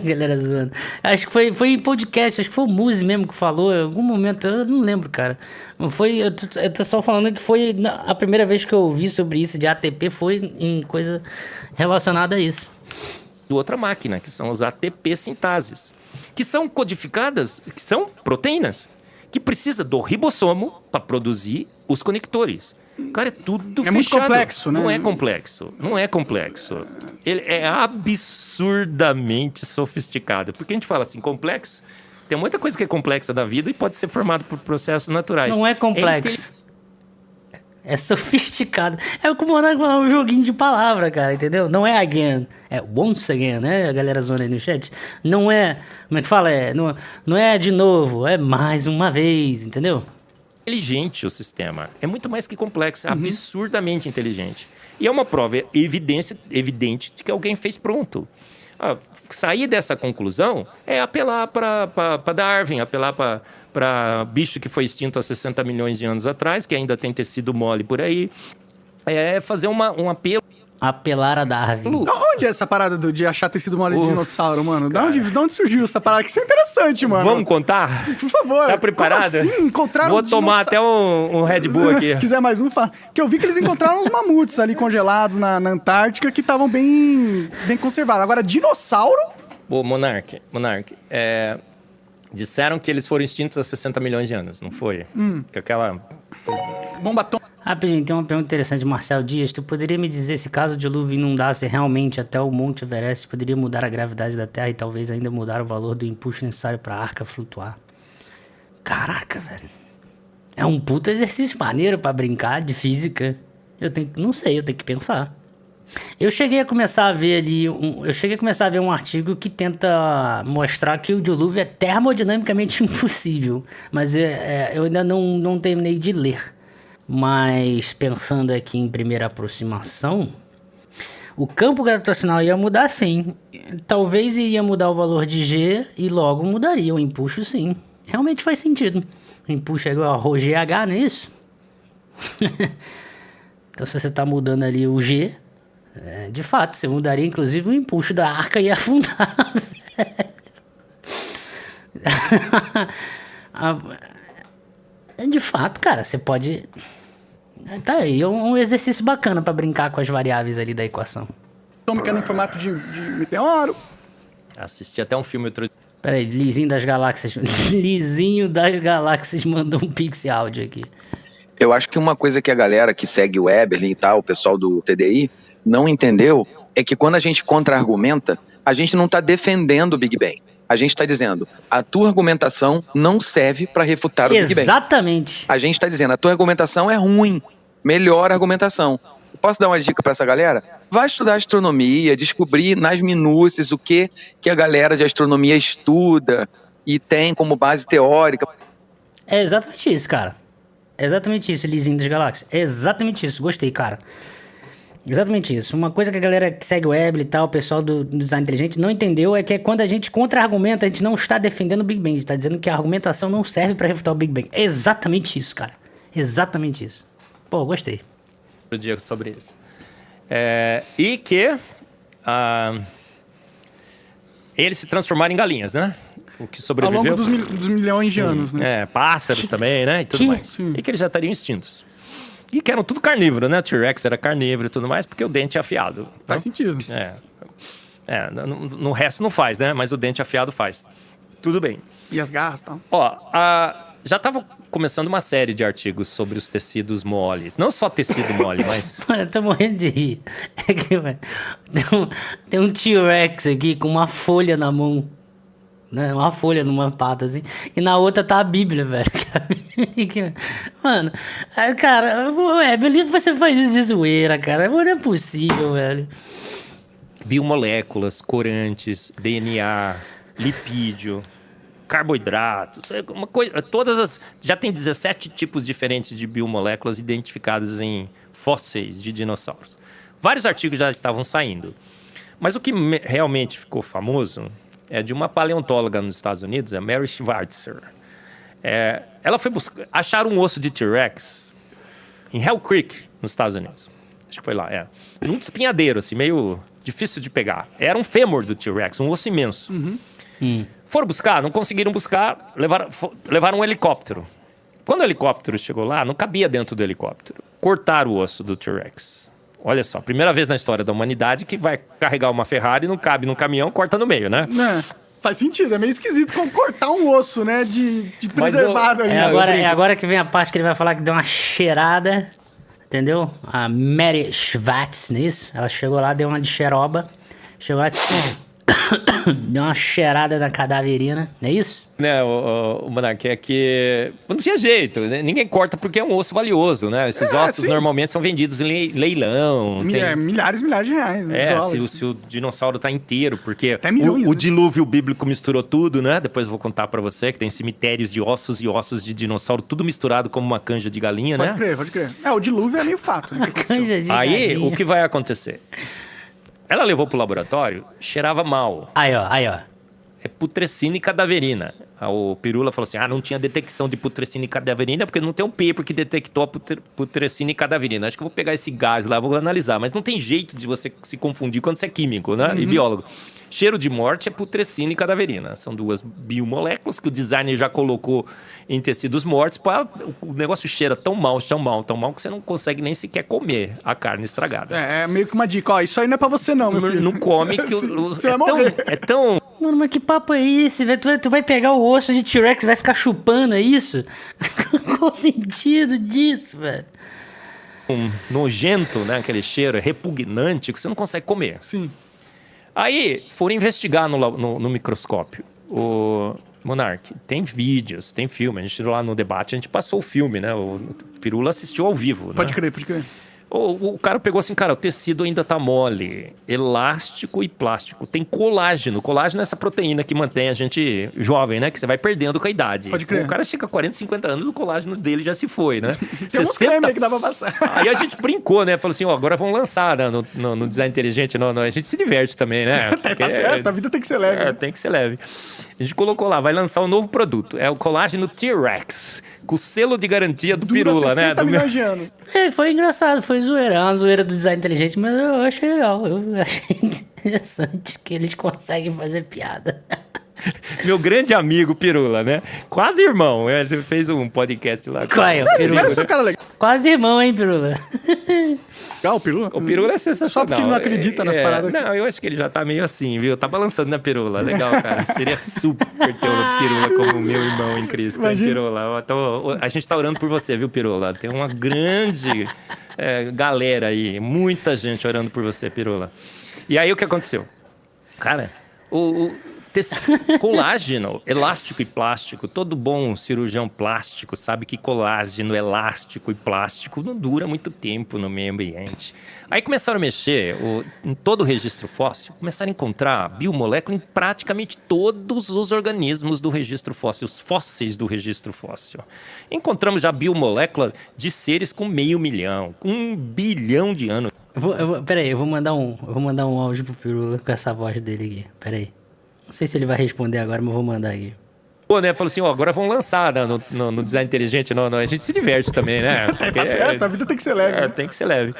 Galera zoando. Acho que foi em podcast, acho que foi o Muzi mesmo que falou. Em algum momento, eu não lembro, cara. Eu tô só falando que foi a primeira vez que eu ouvi sobre isso de ATP foi em coisa relacionada a isso. outra máquina, que são os ATP sintases, que são codificadas, que são proteínas, que precisa do ribossomo para produzir os conectores. Cara, é tudo fechado. Muito complexo, né? Não é complexo. Não é complexo. Ele é absurdamente sofisticado. Porque a gente fala assim, complexo? Tem muita coisa que é complexa da vida e pode ser formado por processos naturais. Não é complexo. É sofisticado. É como um joguinho de palavra, cara, entendeu? Não é again. É once again, né? A galera zona aí no chat. Não é... Como é que fala? Não é de novo. É mais uma vez, entendeu? Inteligente o sistema. É muito mais que complexo. É absurdamente inteligente. E é uma prova evidente de que alguém fez pronto. Sair dessa conclusão é apelar para Darwin, apelar para bicho que foi extinto há 60 milhões de anos atrás, que ainda tem tecido mole por aí. É fazer um apelo. Apelar a Darwin. Da onde é essa parada de achar tecido mole de dinossauro, mano? Da onde surgiu essa parada? Que isso é interessante, mano. Vamos contar? Por favor. Tá preparado? Como assim? Encontraram Vou tomar até um Red Bull aqui. Se quiser mais um, fala. Que eu vi que eles encontraram uns mamutes ali congelados na Antártica que estavam bem conservados. Agora, dinossauro? Ô, Monark, disseram que eles foram extintos há 60 milhões de anos, não foi? Que aquela... Bomba atômica. Rapidinho, tem uma pergunta interessante, Marcel Dias. Tu poderia me dizer se caso o dilúvio inundasse realmente até o Monte Everest, poderia mudar a gravidade da Terra e talvez ainda mudar o valor do impulso necessário para a arca flutuar? Caraca, velho. É um puta exercício maneiro pra brincar de física. Não sei, eu tenho que pensar. Eu cheguei a começar a ver um artigo que tenta mostrar que o dilúvio é termodinamicamente impossível. Mas eu ainda não terminei de ler. Mas pensando aqui em primeira aproximação, o campo gravitacional ia mudar sim. Talvez iria mudar o valor de G e logo mudaria o impulso sim. Realmente faz sentido. O impulso é igual a ρGH, não é isso? Então se você está mudando ali o G, de fato, você mudaria inclusive o impulso da arca e afundar. De fato, cara, você pode... Tá aí, é um exercício bacana pra brincar com as variáveis ali da equação. Atômica no formato de meteoro. Assisti até um filme outro... Pera aí, Lizinho das Galáxias. Lizinho das Galáxias mandou um pix áudio aqui. Eu acho que uma coisa que a galera que segue o Eberlin e tal, o pessoal do TDI, não entendeu é que quando a gente contra-argumenta, a gente não está defendendo o Big Bang. A gente está dizendo, a tua argumentação não serve para refutar o Big Bang. Exatamente. A gente está dizendo, a tua argumentação é ruim, melhor argumentação. Posso dar uma dica para essa galera? Vai estudar astronomia, descobrir nas minúcias o que a galera de astronomia estuda e tem como base teórica. É exatamente isso, cara. É exatamente isso, Lizinho das Galáxias. É exatamente isso, gostei, cara. Exatamente isso. Uma coisa que a galera que segue o Webley e tal, o pessoal do design inteligente não entendeu é que é quando a gente contra-argumenta, a gente não está defendendo o Big Bang, a gente está dizendo que a argumentação não serve para refutar o Big Bang. É exatamente isso, cara. Exatamente isso. Pô, gostei. Pro dia sobre isso. E que eles se transformaram em galinhas, né? O que Ao sobreviveu. longo dos milhões de anos, né? Pássaros também, né? E tudo mais. Sim. E que eles já estariam extintos. E que eram tudo carnívoro, né? O T-Rex era carnívoro e tudo mais, porque o dente é afiado. Faz sentido. No resto não faz, né? Mas o dente afiado faz. Tudo bem. E as garras e tal. Ó, já estava começando uma série de artigos sobre os tecidos moles. Não só tecido mole, mas... Mano, eu tô morrendo de rir. É que, velho, tem um T-Rex aqui com uma folha na mão. Né? Uma folha numa pata, assim. E na outra tá a Bíblia, velho. Mano, cara, você faz isso de zoeira, cara. Não é possível, velho. Biomoléculas, corantes, DNA, lipídio, carboidratos, uma coisa, já tem 17 tipos diferentes de biomoléculas identificadas em fósseis de dinossauros. Vários artigos já estavam saindo. Mas o que realmente ficou famoso é de uma paleontóloga nos Estados Unidos, a Mary Schweitzer. Ela foi buscar... Acharam um osso de T-Rex em Hell Creek, nos Estados Unidos. Acho que foi lá, num espinhadeiro, assim, meio difícil de pegar. Era um fêmur do T-Rex, um osso imenso. Foram buscar, não conseguiram buscar, levaram um helicóptero. Quando o helicóptero chegou lá, não cabia dentro do helicóptero. Cortaram o osso do T-Rex. Olha só, primeira vez na história da humanidade que vai carregar uma Ferrari, não cabe no caminhão, corta no meio, né? Faz sentido, é meio esquisito como cortar um osso, né? De preservado ali. Agora que vem a parte que ele vai falar que deu uma cheirada, entendeu? A Mary Schwartz, nisso. Ela chegou lá, deu uma de xeroba. Chegou lá, deu uma cheirada na cadaverina, não é isso? O Monark, é que não tinha jeito, né? Ninguém corta porque é um osso valioso, né? Esses ossos normalmente são vendidos em leilão. Milhares de reais. Se o dinossauro tá inteiro, porque até milhões, o né? dilúvio bíblico misturou tudo, né? Depois eu vou contar pra você que tem cemitérios de ossos e ossos de dinossauro, tudo misturado como uma canja de galinha, né? Pode crer. O dilúvio é meio fato. Né, Canja de Aí, galinha. o que vai acontecer? Ela levou pro laboratório, cheirava mal. Aí, ó. É putrescina e cadaverina. O Pirula falou assim, não tinha detecção de putrescina e cadaverina porque não tem um paper que detectou a putrescina e cadaverina. Acho que eu vou pegar esse gás lá, vou analisar. Mas não tem jeito de você se confundir quando você é químico, né? E biólogo. Cheiro de morte é putrescina e cadaverina. São duas biomoléculas que o designer já colocou em tecidos mortos. O negócio cheira tão mal que você não consegue nem sequer comer a carne estragada. É meio que uma dica. Ó, isso aí não é pra você não, meu filho. Não come que Você vai morrer. é tão... Mano, mas que papo é esse, velho? Tu vai pegar o osso de T-Rex e vai ficar chupando, é isso? Qual o sentido disso, velho? nojento, né? Aquele cheiro repugnante que você não consegue comer. Sim. Aí foram investigar no microscópio. O Monark, tem vídeos, tem filme. A gente lá no debate, a gente passou o filme, né? O Pirula assistiu ao vivo. Pode né? crer. O cara pegou assim, cara, o tecido ainda tá mole, elástico e plástico. Tem colágeno. Colágeno é essa proteína que mantém a gente jovem, né? Que você vai perdendo com a idade. Pode crer. O cara chega a 40, 50 anos, o colágeno dele já se foi, né? Tem uns cremes aí que dá pra passar. Aí a gente brincou, né? Falou assim, ó, agora vamos lançar, né? no design inteligente. A gente se diverte também, né? Tá certo, a vida tem que ser leve. Tem que ser leve. A gente colocou lá, vai lançar um novo produto. É o colágeno T-Rex, com o selo de garantia do Dura Pirula, 60 né? milhões de anos. É, foi engraçado, foi zoeira. É uma zoeira do design inteligente, mas eu achei legal. Eu achei interessante que eles conseguem fazer piada. Meu grande amigo Pirula, né? Quase irmão. Ele fez um podcast lá. Qual é, o Pirula? Parece um cara legal. Quase irmão, hein, Pirula? Legal, o Pirula. O Pirula é sensacional. Só porque ele não acredita nas paradas. Não, eu acho que ele já tá meio assim, viu? Tá balançando na Pirula. Legal, cara. Seria super ter o Pirula como meu irmão em Cristo. Hein, Pirula? A gente tá orando por você, viu, Pirula? Tem uma grande galera aí. Muita gente orando por você, Pirula. E aí, o que aconteceu? Cara, colágeno, elástico e plástico. Todo bom cirurgião plástico sabe que colágeno, elástico e plástico não dura muito tempo no meio ambiente. Aí começaram a mexer em todo o registro fóssil, começaram a encontrar biomolécula em praticamente todos os organismos do registro fóssil, os fósseis do registro fóssil. Encontramos já biomolécula de seres com 500 milhão, com 1 bilhão de anos. Peraí, eu vou mandar um áudio pro Pirula com essa voz dele aqui. Peraí. Não sei se ele vai responder agora, mas eu vou mandar aqui. Pô, né? Falou assim, ó, agora vamos lançar né, no Design Inteligente. A gente se diverte também, né? Tá certo, a vida tem que ser leve. É, tem que ser leve.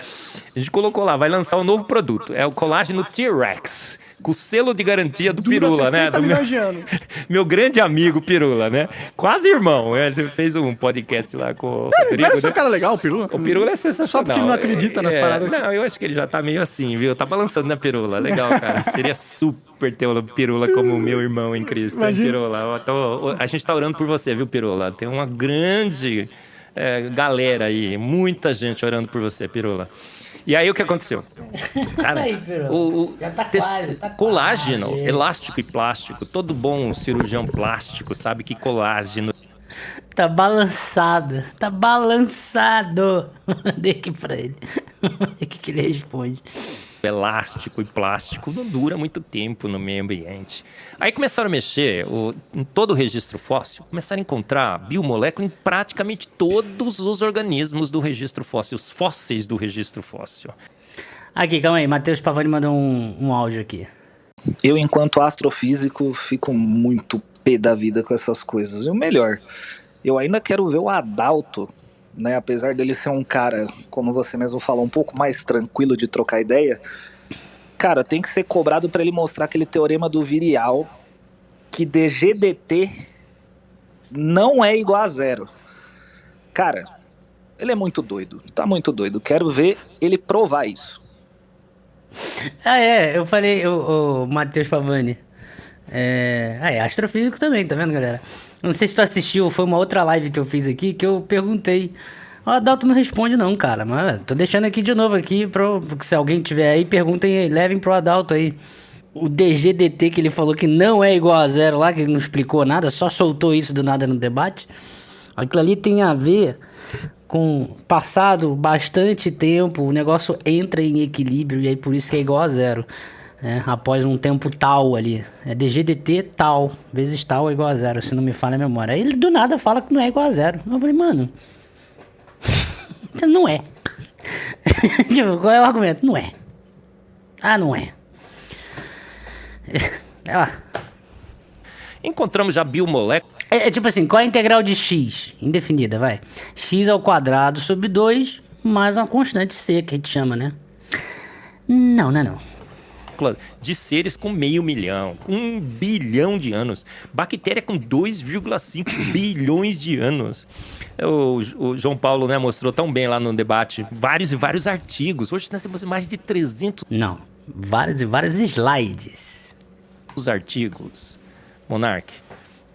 A gente colocou lá, vai lançar um novo produto. É o colágeno T-Rex. Com selo de garantia do Dura Pirula, né? 60 milhões de anos. Meu grande amigo Pirula, né? Quase irmão. Ele fez um podcast lá com o Rodrigo. Parece né? um cara legal, o Pirula. O Pirula é sensacional. Só porque ele não acredita nas paradas. Não, eu acho que ele já tá meio assim, viu? Tá balançando na Pirula. Legal, cara. Seria super ter o Pirula como meu irmão em Cristo. Hein, Pirula? A gente tá orando por você, viu, Pirula? Tem uma grande galera aí. Muita gente orando por você, Pirula. E aí o que aconteceu? Cara, Aí, Pirula. Já tá quase, tá colágeno, quase. elástico e plástico. Todo bom cirurgião plástico sabe que colágeno Tá balançado. Tá balançado. Mandei aqui pra ele. O que ele responde? elástico e plástico não dura muito tempo no meio ambiente. Aí começaram a mexer em todo o registro fóssil, começaram a encontrar biomolécula em praticamente todos os organismos do registro fóssil, os fósseis do registro fóssil. Aqui, calma aí, Matheus Pavani mandou um áudio aqui. Eu, enquanto astrofísico, fico muito pé da vida com essas coisas. E o melhor, eu ainda quero ver o Adalto, né? Apesar dele ser um cara, como você mesmo falou, um pouco mais tranquilo de trocar ideia. Cara, tem que ser cobrado para ele mostrar aquele teorema do virial, que dGdt não é igual a zero. Cara, ele é muito doido, tá muito doido. Quero ver ele provar isso. Eu falei, o Matheus Pavani. Astrofísico também, tá vendo, galera? Não sei se tu assistiu, foi uma outra live que eu fiz aqui, que eu perguntei. O Adalto não responde não, cara, mas tô deixando aqui de novo aqui, se alguém tiver aí, perguntem aí, levem pro Adalto aí. O dGdt que ele falou que não é igual a zero lá, que ele não explicou nada, só soltou isso do nada no debate. Aquilo ali tem a ver com passado bastante tempo, o negócio entra em equilíbrio e aí por isso que é igual a zero, né? Após um tempo tal ali, é dGdt tal vezes tal é igual a zero, se não me falha a memória. Aí ele do nada fala que não é igual a zero. Eu falei, mano, não é. Tipo, qual é o argumento? Não é. Ah, não é. Encontramos já biomoléculas. Tipo assim, qual é a integral de x? Indefinida, vai. X ao quadrado sobre 2 mais uma constante c, que a gente chama, né? Não. De seres com 500 milhão, com 1 bilhão de anos. Bactéria com 2,5 bilhões de anos. O João Paulo, né, mostrou tão bem lá no debate vários e vários artigos. Hoje nós temos mais de 300 Não, vários e vários slides. artigos, Monark,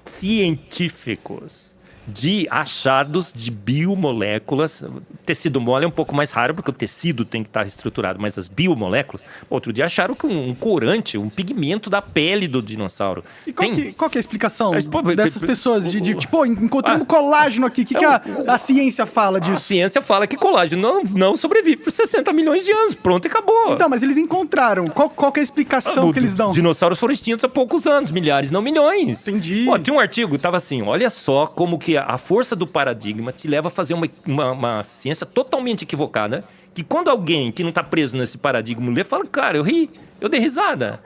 científicos de achados de biomoléculas. Tecido mole é um pouco mais raro, porque o tecido tem que estar estruturado, mas as biomoléculas... Outro dia acharam que um corante, um pigmento da pele do dinossauro. E qual que é a explicação Mas, pô, dessas pessoas? Tipo, encontramos colágeno aqui. O que a ciência fala A disso? ciência fala que colágeno não sobrevive por 60 milhões de anos. Pronto, e acabou. Então, mas eles encontraram. Qual que é a explicação que eles dão? Os dinossauros foram extintos há poucos anos, milhares, não milhões. Entendi. Pô, tinha um artigo, tava assim, olha só como que a força do paradigma te leva a fazer uma ciência totalmente equivocada, que quando alguém que não tá preso nesse paradigma lê, fala, cara, eu dei risada.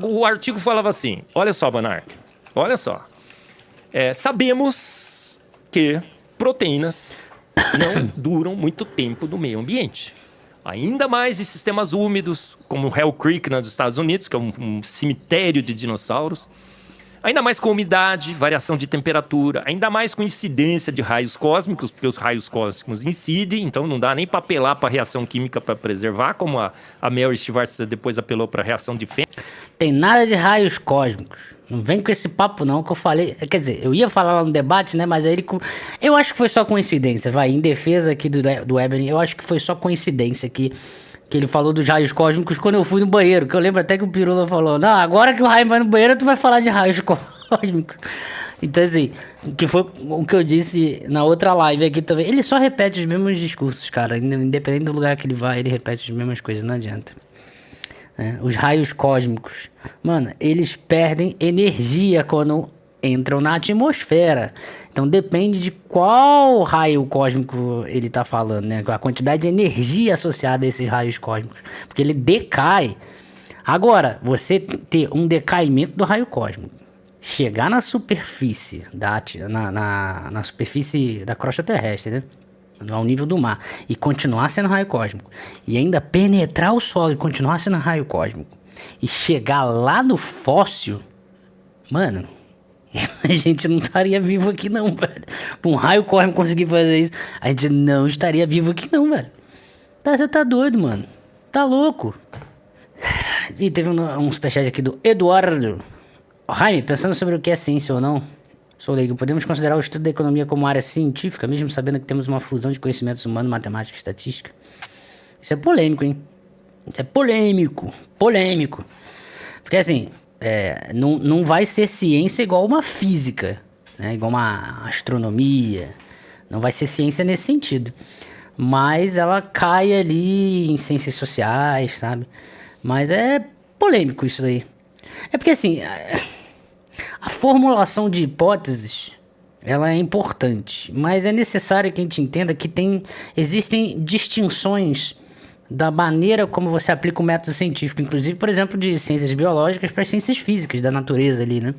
O artigo falava assim, olha só, Monark, olha só. Sabemos que proteínas não duram muito tempo no meio ambiente. Ainda mais em sistemas úmidos, como Hell Creek nos Estados Unidos, que é um cemitério de dinossauros. Ainda mais com umidade, variação de temperatura, ainda mais com incidência de raios cósmicos, porque os raios cósmicos incidem, então não dá nem para apelar para a reação química para preservar, como a Mary Schwartz depois apelou para a reação de Fenn. Tem nada de raios cósmicos. Não vem com esse papo não, que eu falei... Quer dizer, eu ia falar lá no debate, né? Mas aí ele... Eu acho que foi só coincidência, vai. Em defesa aqui do Ebony, eu acho que foi só coincidência que ele falou dos raios cósmicos quando eu fui no banheiro. Que eu lembro até que o Pirula falou, não, agora que o Raio vai no banheiro, tu vai falar de raios cósmicos. Então, assim, que foi o que eu disse na outra live aqui também. Ele só repete os mesmos discursos, cara. Independente do lugar que ele vai, ele repete as mesmas coisas, não adianta. Os raios cósmicos. Mano, eles perdem energia quando entram na atmosfera. Então depende de qual raio cósmico ele tá falando, né? A quantidade de energia associada a esses raios cósmicos. Porque ele decai. Agora, você ter um decaimento do raio cósmico, chegar na superfície, na superfície da crosta terrestre, né? Ao nível do mar, e continuar sendo raio cósmico, e ainda penetrar o solo e continuar sendo raio cósmico, e chegar lá no fóssil, mano, a gente não estaria vivo aqui não, velho. Um raio cósmico conseguir fazer isso, a gente não estaria vivo aqui não, velho. Você tá doido, mano. Tá louco. E teve um superchat aqui do Eduardo. Jaime, pensando sobre o que é ciência ou não, sou leigo. Podemos considerar o estudo da economia como área científica, mesmo sabendo que temos uma fusão de conhecimentos humanos, matemática e estatística? Isso é polêmico, hein? Isso é polêmico. Polêmico. Porque assim, não vai ser ciência igual uma física, né? Igual uma astronomia. Não vai ser ciência nesse sentido. Mas ela cai ali em ciências sociais, sabe? Mas é polêmico isso daí. É porque assim, a formulação de hipóteses, ela é importante, mas é necessário que a gente entenda que existem distinções da maneira como você aplica o método científico, inclusive, por exemplo, de ciências biológicas para as ciências físicas da natureza ali, né?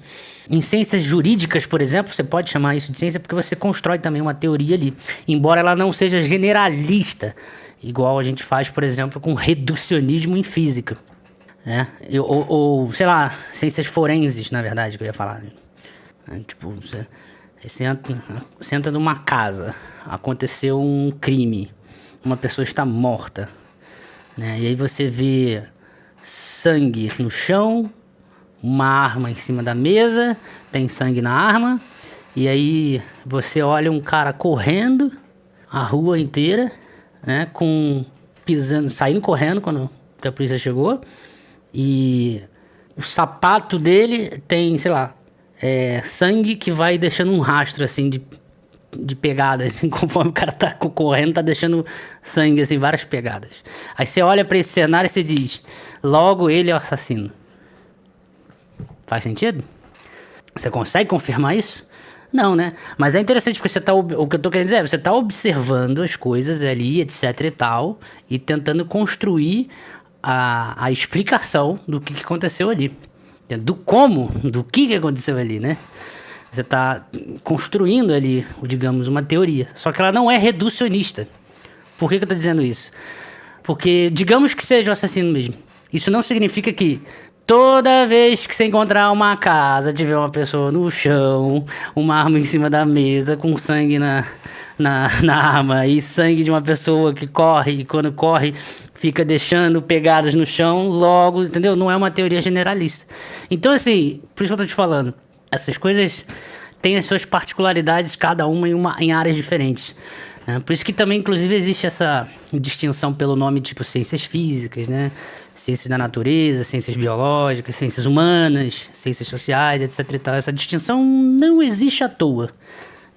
Em ciências jurídicas, por exemplo, você pode chamar isso de ciência porque você constrói também uma teoria ali, embora ela não seja generalista, igual a gente faz, por exemplo, com reducionismo em física, né? Ou sei lá, ciências forenses, na verdade, que eu ia falar. Tipo, você entra numa casa, aconteceu um crime, uma pessoa está morta, né? E aí você vê sangue no chão, uma arma em cima da mesa, tem sangue na arma, e aí você olha um cara correndo a rua inteira, né? Saindo correndo quando a polícia chegou, e o sapato dele tem, sei lá, sangue que vai deixando um rastro assim de pegadas, assim, conforme o cara tá correndo, tá deixando sangue, assim, várias pegadas. Aí você olha pra esse cenário e você diz, logo ele é o assassino. Faz sentido? Você consegue confirmar isso? Não, né? Mas é interessante porque o que eu tô querendo dizer é, você tá observando as coisas ali, etc e tal, e tentando construir a explicação do que aconteceu ali. Do que aconteceu ali, né? Você está construindo ali, digamos, uma teoria. Só que ela não é reducionista. Por que eu estou dizendo isso? Porque, digamos que seja o assassino mesmo. Isso não significa que toda vez que você encontrar uma casa, tiver uma pessoa no chão, uma arma em cima da mesa, com sangue na arma, e sangue de uma pessoa que corre, e quando corre fica deixando pegadas no chão, logo, entendeu? Não é uma teoria generalista. Então, assim, por isso que eu tô te falando, essas coisas têm as suas particularidades, cada uma em áreas diferentes. Por isso que também, inclusive, existe essa distinção pelo nome, tipo, ciências físicas, né? Ciências da natureza, ciências biológicas, ciências humanas, ciências sociais, etc e tal. Essa distinção não existe à toa.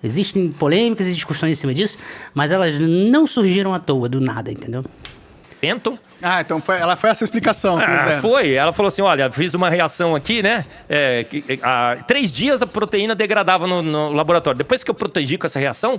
Existem polêmicas e discussões em cima disso, mas elas não surgiram à toa, do nada, entendeu? Penton. Então ela foi essa explicação. Foi. Ela falou assim, olha, fiz uma reação aqui, né? Há 3 dias a proteína degradava no laboratório. Depois que eu protegi com essa reação,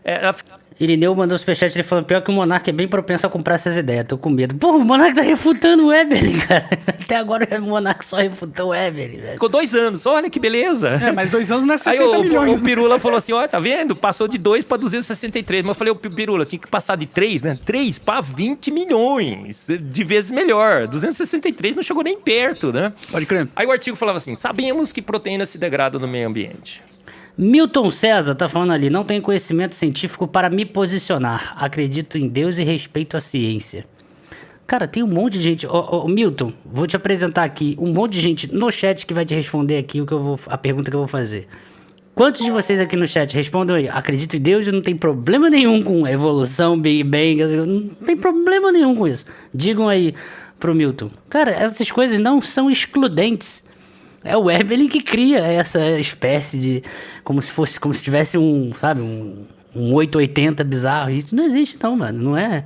ela... Irineu mandou um superchat, ele falou, pior que o Monark é bem propenso a comprar essas ideias, tô com medo. Pô, o Monark tá refutando o Eberly, cara. Até agora o Monark só refutou o Eberly, velho. Ficou 2 anos, olha que beleza. Mas 2 anos não é 60 Aí milhões. O Pirula falou assim, ó, tá vendo? Passou de 2 para 263. Mas eu falei, o Pirula, tinha que passar de 3, né? 3 para 20 milhões. De vezes melhor. 263 não chegou nem perto, né? Pode crer. Aí o artigo falava assim, sabemos que proteínas se degradam no meio ambiente. Milton César tá falando ali, não tenho conhecimento científico para me posicionar. Acredito em Deus e respeito a ciência. Cara, tem um monte de gente... Milton, vou te apresentar aqui um monte de gente no chat que vai te responder aqui a pergunta que eu vou fazer. Quantos de vocês aqui no chat respondem aí? Acredito em Deus e não tem problema nenhum com evolução, Big Bang, não tem problema nenhum com isso. Digam aí pro Milton. Cara, essas coisas não são excludentes. É o Eberly que cria essa espécie de... Como se tivesse um 880 bizarro. Isso não existe não, mano. Não é...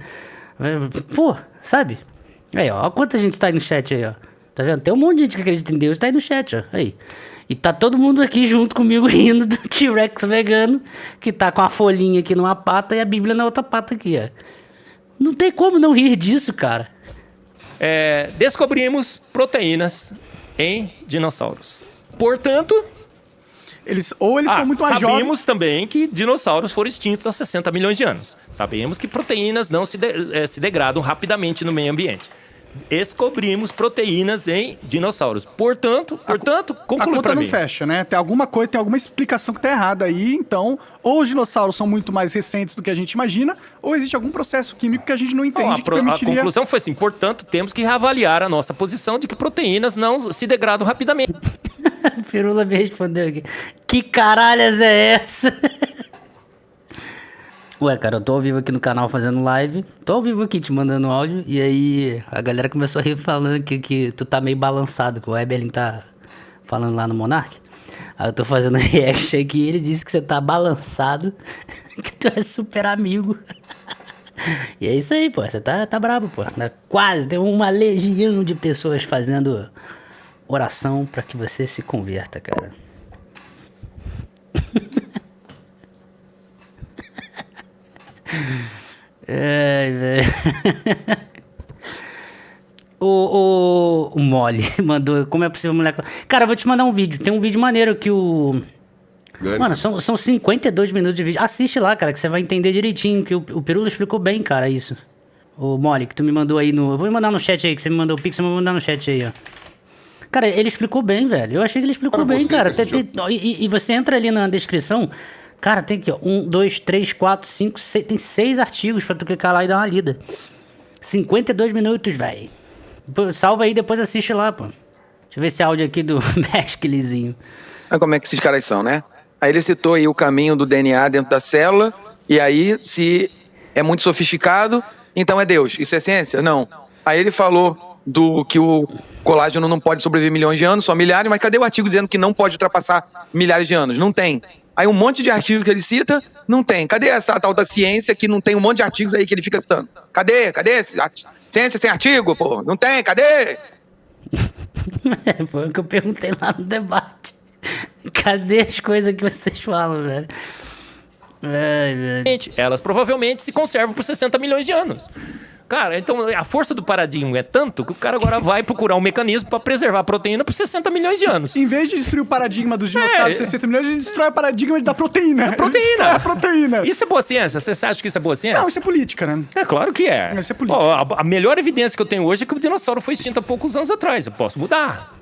Pô, sabe? Aí, ó. Quanta gente tá aí no chat aí, ó. Tá vendo? Tem um monte de gente que acredita em Deus, tá aí no chat, ó. Aí. E tá todo mundo aqui junto comigo rindo do T-Rex vegano, que tá com a folhinha aqui numa pata e a Bíblia na outra pata aqui, ó. Não tem como não rir disso, cara. Descobrimos proteínas em dinossauros. Portanto, Eles são muito mais jovens. sabemos também que dinossauros foram extintos há 60 milhões de anos. Sabemos que proteínas não se degradam rapidamente no meio ambiente. Descobrimos proteínas em dinossauros. Portanto, A conclui conta pra não mim. fecha, né? Tem alguma coisa, tem alguma explicação que tá errada aí. Então, ou os dinossauros são muito mais recentes do que a gente imagina, ou existe algum processo químico que a gente não Bom, entende a que permitiria... conclusão foi assim, portanto, temos que reavaliar a nossa posição de que proteínas não se degradam rapidamente. Firula me respondeu aqui. Que caralhas é essa? Ué, cara, eu tô ao vivo aqui no canal fazendo live. Tô ao vivo aqui te mandando áudio. E aí a galera começou a rir falando que tu tá meio balançado, que o Eberlin tá falando lá no Monark. Aí eu tô fazendo react aqui e ele disse que você tá balançado, que tu é super amigo. E é isso aí, pô. Você tá brabo, pô. Quase, tem uma legião de pessoas fazendo oração pra que você se converta, cara. Ai, velho. O Molly mandou. Como é possível, moleque? Cara, eu vou te mandar um vídeo. Tem um vídeo maneiro que o. Mano, são 52 minutos de vídeo. Assiste lá, cara, que você vai entender direitinho. Que o Pirula explicou bem, cara, isso. O Molly, que tu me mandou aí no. Eu vou me mandar no chat aí, que você me mandou o pix, eu vou mandar no chat aí, ó. Cara, ele explicou bem, velho. Eu achei que ele explicou bem, cara. E você entra ali na descrição. Cara, tem aqui, ó. 1, 2, 3, 4, 5, 6. Tem 6 artigos pra tu clicar lá e dar uma lida. 52 minutos, velho. Salva aí, depois assiste lá, pô. Deixa eu ver esse áudio aqui do Mesclizinho. Olha como é que esses caras são, né? Aí ele citou aí o caminho do DNA dentro da célula, e aí, se é muito sofisticado, então é Deus. Isso é ciência? Não. Aí ele falou do que o colágeno não pode sobreviver milhões de anos, só milhares, mas cadê o artigo dizendo que não pode ultrapassar milhares de anos? Não tem. Aí um monte de artigos que ele cita, não tem. Cadê essa tal da ciência que não tem um monte de artigos aí que ele fica citando? Cadê? Ciência sem artigo, pô? Não tem, cadê? Foi o que eu perguntei lá no debate. Cadê as coisas que vocês falam, velho? Ai, velho. Elas provavelmente se conservam por 60 milhões de anos. Cara, então a força do paradigma é tanto que o cara agora vai procurar um mecanismo para preservar a proteína por 60 milhões de anos. Em vez de destruir o paradigma dos dinossauros de 60 milhões, ele destrói o paradigma da proteína. Proteína. Ele destrói a proteína. Isso é boa ciência? Você acha que isso é boa ciência? Não, isso é política, né? É claro que é. Isso é política. Ó, a melhor evidência que eu tenho hoje é que o dinossauro foi extinto há poucos anos atrás. Eu posso mudar.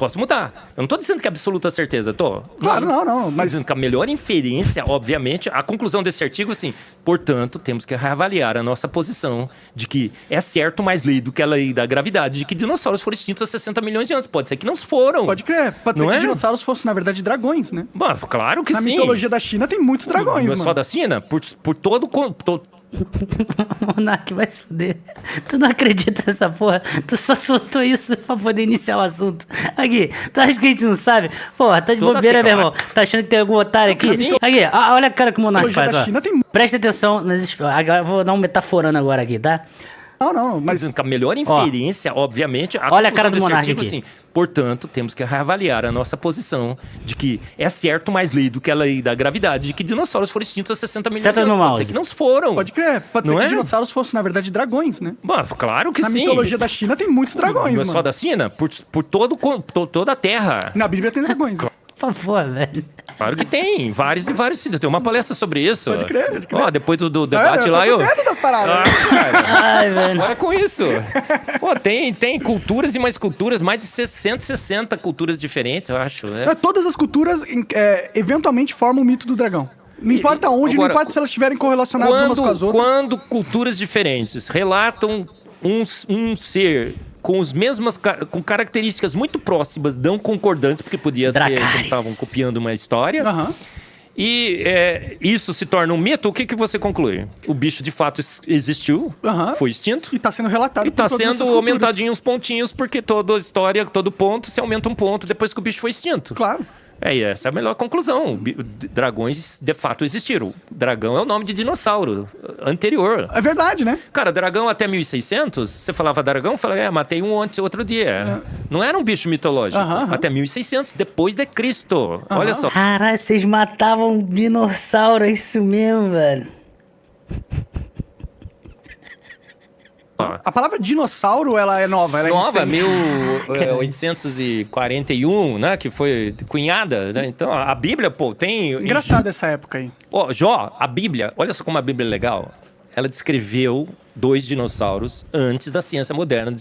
Eu não tô dizendo que é absoluta certeza, tô. Claro, não. Mas Mas dizendo que a melhor inferência, obviamente, a conclusão desse artigo, assim, portanto, temos que reavaliar a nossa posição de que é certo mais lei do que a lei da gravidade, de que dinossauros foram extintos há 60 milhões de anos. Pode ser que não foram. pode crer. Pode ser Não que é? dinossauros fossem, na verdade, dragões, né? Bom, claro que Na sim. mitologia da China tem muitos dragões, Não é mano. só da China? Por todo... O Monark vai se fuder. Tu não acredita nessa porra? Tu só soltou isso pra poder iniciar o assunto. Aqui, tu acha que a gente não sabe? Porra, tá de Toda bobeira, meu aqui, irmão. Tá achando que tem algum otário aqui? Sim. Aqui, olha a cara que o Monark Mitologia faz, da ó. China tem... Presta atenção. Agora eu vou dar um metaforando agora aqui, tá? Não, mas... Dizendo que a melhor inferência, obviamente... Olha a cara do conclusão desse Monark artigo, aqui. assim, portanto, temos que reavaliar a nossa posição de que é certo mais lei do que a lei da gravidade, de que dinossauros foram extintos há 60 milhões de Senta anos. no Pode mouse. ser que não foram. Pode crer. Pode ser Não que é? dinossauros fossem, na verdade, dragões, né? Bom, claro que Na sim. mitologia da China tem muitos dragões, Não é mano. só da China? Por toda a Terra. Na Bíblia tem dragões. Por favor, velho. Claro que tem. Vários e vários. Tem uma palestra sobre isso. Pode crer, pode crer. Ó, depois do debate lá, eu tô por dentro das paradas. Ai, velho. Para com isso. Pô, tem culturas e mais culturas, mais de 160 culturas diferentes, eu acho. Né? Todas as culturas, eventualmente, formam o mito do dragão. Não importa onde, não Agora, importa se elas estiverem correlacionadas umas com as outras. Quando culturas diferentes relatam um ser com com características muito próximas, não concordantes, porque podia ser que Dracarys. eles estavam copiando uma história, Aham. e isso se torna um mito, o que você conclui? O bicho de fato existiu, Aham. foi extinto, E tá sendo relatado e por tá todas essas sendo culturas. aumentadinho uns pontinhos, porque toda história, todo ponto, se aumenta um ponto depois que o bicho foi extinto. Claro. Essa é a melhor conclusão. Dragões de fato existiram. Dragão é o nome de dinossauro anterior. É verdade, né? Cara, dragão até 1600, você falava dragão, falava, matei um ontem, outro dia. Não era um bicho mitológico. Até 1600, depois de Cristo. Olha só. Caralho, vocês matavam um dinossauro, é isso mesmo, velho. A palavra dinossauro, ela é nova, ela é Nova, recente. 1841, né? Que foi cunhada, né? Então, a Bíblia, pô, tem... Engraçado essa época aí. Ó, Jó, a Bíblia, olha só como a Bíblia é legal. Ela descreveu 2 dinossauros antes da ciência moderna de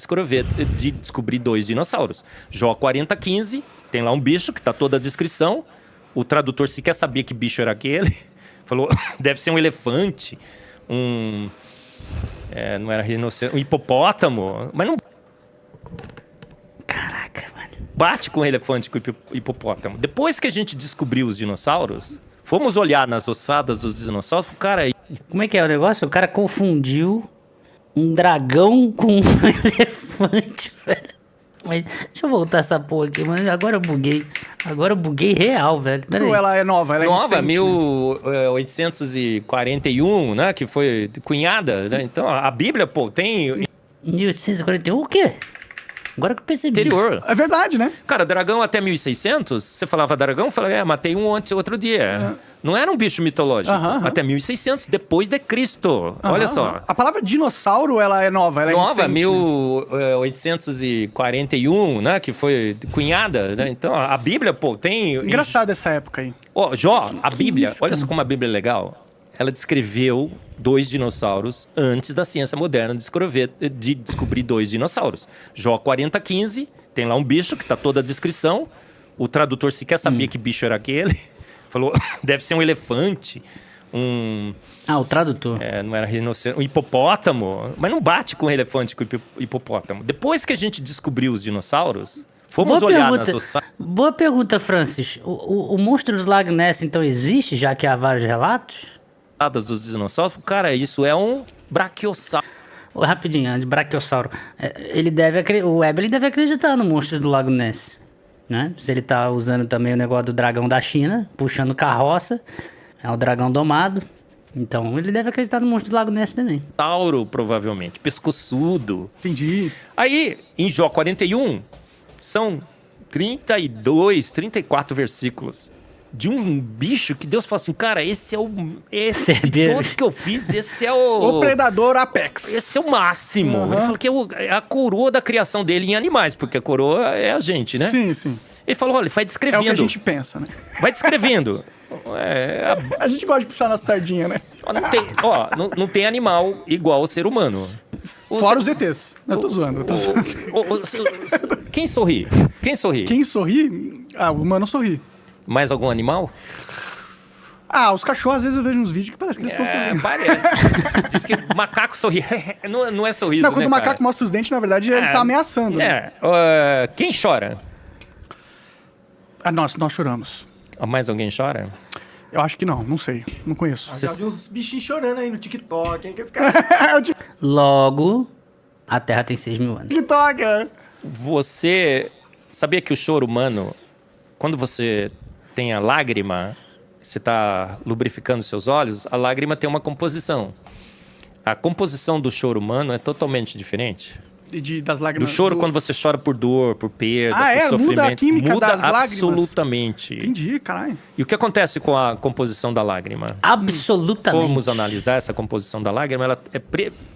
descobrir 2 dinossauros. Jó 40:15, tem lá um bicho que tá toda a descrição. O tradutor sequer sabia que bicho era aquele. Falou, deve ser um elefante, não era rinoceronte, um hipopótamo, mas não Caraca, mano. bate com o elefante com o hipopótamo. Depois que a gente descobriu os dinossauros, fomos olhar nas ossadas dos dinossauros, cara, Como é que é o negócio? O cara confundiu um dragão com um elefante, velho. Mas deixa eu voltar essa porra aqui, mano. Agora eu buguei. Agora eu buguei real, velho. Pera aí. Ela é nova, ela é nova, recente. 1841, né? Que foi cunhada, né? Então, a Bíblia, pô, tem 1841, o quê? Agora que eu percebi. interior. É verdade, né? Cara, dragão até 1600, você falava dragão, eu falava, matei um ontem, outro dia. Não era um bicho mitológico. Até 1600, depois de Cristo. Olha só. A palavra dinossauro, ela é nova, ela é Nova, recente. 1841, né? Que foi cunhada, né? Então, a Bíblia, pô, tem... Engraçado essa época aí. Ó, Jó, a Bíblia, isso, olha cara? só como a Bíblia é legal. Ela descreveu 2 dinossauros antes da ciência moderna de descobrir 2 dinossauros. Jó 40:15, tem lá um bicho que tá toda a descrição. O tradutor sequer sabia que bicho era aquele. Falou, deve ser um elefante, Ah, o tradutor. não era rinoceronte, um hipopótamo, mas não bate com o elefante com o hipopótamo. Depois que a gente descobriu os dinossauros, fomos olhar nas ossadas. Boa pergunta, Francis. O monstro dos Lago Ness, então, existe, já que há vários relatos? Dos dinossauros, cara, isso é um brachiosauro. Ô, rapidinho, antes, Brachiosauro. O Weber deve acreditar no monstro do Lago Ness, né? Se ele tá usando também o negócio do dragão da China, puxando carroça, é o dragão domado. Então ele deve acreditar no monstro do Lago Ness também. Tauro, provavelmente, pescoçudo. Entendi. Aí, em Jó 41, são 32, 34 versículos de um bicho que Deus fala assim, cara, esse de todos que eu fiz, esse é O predador Apex. esse é o máximo. Ele falou que é a coroa da criação dele em animais, porque a coroa é a gente, né? Sim, sim. Ele falou, olha, vai É descrevendo. o que a gente pensa, né? Vai descrevendo. A gente gosta de puxar nossa sardinha, né? Não tem animal igual ao ser humano. Fora os ETs. Eu tô zoando. Quem sorri? Quem sorri? Quem sorri? Ah, o humano sorri. Mais algum animal? Ah, os cachorros, às vezes eu vejo uns vídeos que parece que eles estão sorrindo. Parece. Diz que macaco sorri. Não é sorriso, Não, quando né, o macaco cara? mostra os dentes, na verdade, ele tá ameaçando. Né? Quem chora? Ah, nós choramos. Mais alguém chora? Eu acho que não sei. Não conheço. Já vi uns bichinhos chorando aí no TikTok, hein? Que esse cara... É o Logo, a Terra tem 6.000 anos. TikTok, é. Você sabia que o choro humano, quando você tem a lágrima, você está lubrificando seus olhos, a lágrima tem uma composição. A composição do choro humano é totalmente diferente. Das Do lágrimas. choro, quando você chora por dor, por perda, Ah, por sofrimento. muda a química muda das lágrimas. absolutamente. Entendi, caralho. E o que acontece com a composição da lágrima? Absolutamente. Formos analisar essa composição da lágrima, ela é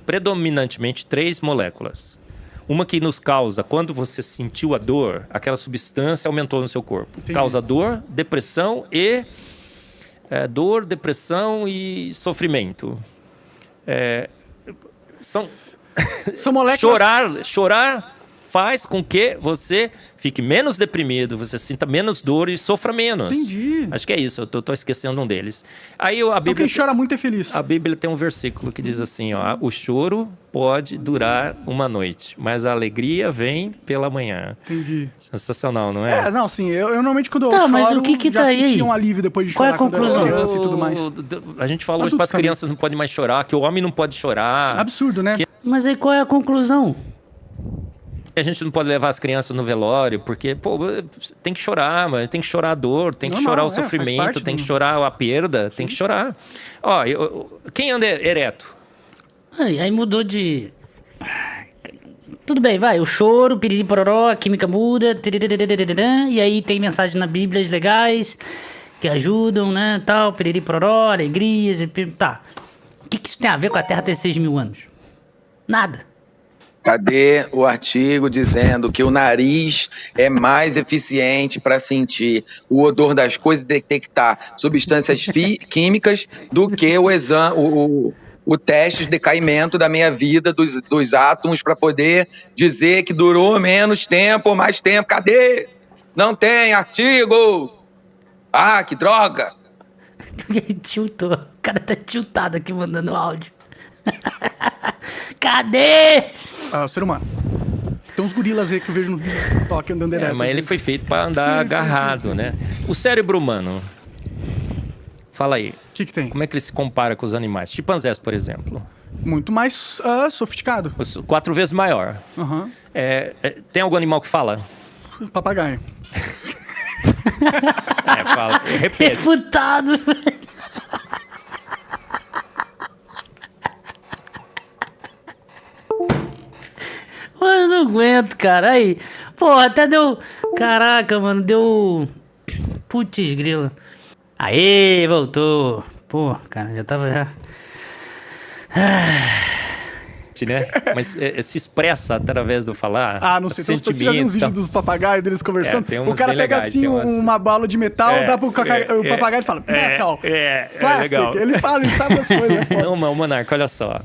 predominantemente 3 moléculas. Uma que nos causa, quando você sentiu a dor, aquela substância aumentou no seu corpo. Entendi. Causa dor, depressão e... dor, depressão e sofrimento. São moléculas... Chorar faz com que você fique menos deprimido, você sinta menos dor e sofra menos. Entendi. Acho que é isso, eu tô esquecendo um deles. Aí a Então Bíblia... quem chora muito é feliz. A Bíblia tem um versículo que diz assim, ó, o choro pode durar uma noite, mas a alegria vem pela manhã. Entendi. Sensacional, não é? Não, sim. Eu normalmente quando eu Tá, choro, mas o que já tá senti aí? um alívio depois de Qual é chorar a conclusão? quando eu era criança e tudo mais. A gente falou hoje Adultos para as também. crianças não podem mais chorar, que o homem não pode chorar. Absurdo, né? Mas aí qual é a conclusão? A gente não pode levar as crianças no velório, porque, pô, tem que chorar, mano. Tem que chorar a dor, tem que Normal, chorar o faz sofrimento, parte tem que do- chorar a perda, tem que chorar. Ó, quem anda ereto? Aí mudou de... Tudo bem, vai. O choro, piriri pororó, a química muda. Tiriririririririrã, e aí tem mensagens na Bíblia legais que ajudam, né? Tal, piriri pororó, alegrias. Tá. O que isso tem a ver com a Terra ter 6 mil anos? Nada. Cadê o artigo dizendo que o nariz é mais eficiente para sentir o odor das coisas e detectar substâncias químicas do que o exame, o teste de decaimento da minha vida, dos átomos, para poder dizer que durou menos tempo ou mais tempo? Cadê? Não tem artigo! Ah, que droga! Ele tiltou. O cara tá tiltado aqui mandando áudio. Cadê? Ah, o ser humano. Tem uns gorilas aí que eu vejo no TikTok andando direto. Mas ele foi feito para andar Sim, sim, agarrado, sim. né? O cérebro humano. Fala aí. O que tem? Como é que ele se compara com os animais? Chimpanzés, por exemplo. Muito mais sofisticado. 4 vezes maior. Aham. Tem algum animal que fala? Papagaio. Fala. Repete. Refutado, velho. Mano, eu não aguento, cara. Aí, porra, até deu... Caraca, mano, deu... Putz, grila. Aê, voltou. Pô, cara, já tava já... Né? Mas se expressa através do falar. Ah, não sei. Então, você já viu uns vídeos dos papagaios deles conversando? tem O uns cara bem pega legais, assim tem umas- uma bola de metal, dá pro o papagaio e fala, metal, plastic. legal. Ele fala, ele sabe as coisas. É foda. Não, mas, Monarca, olha só.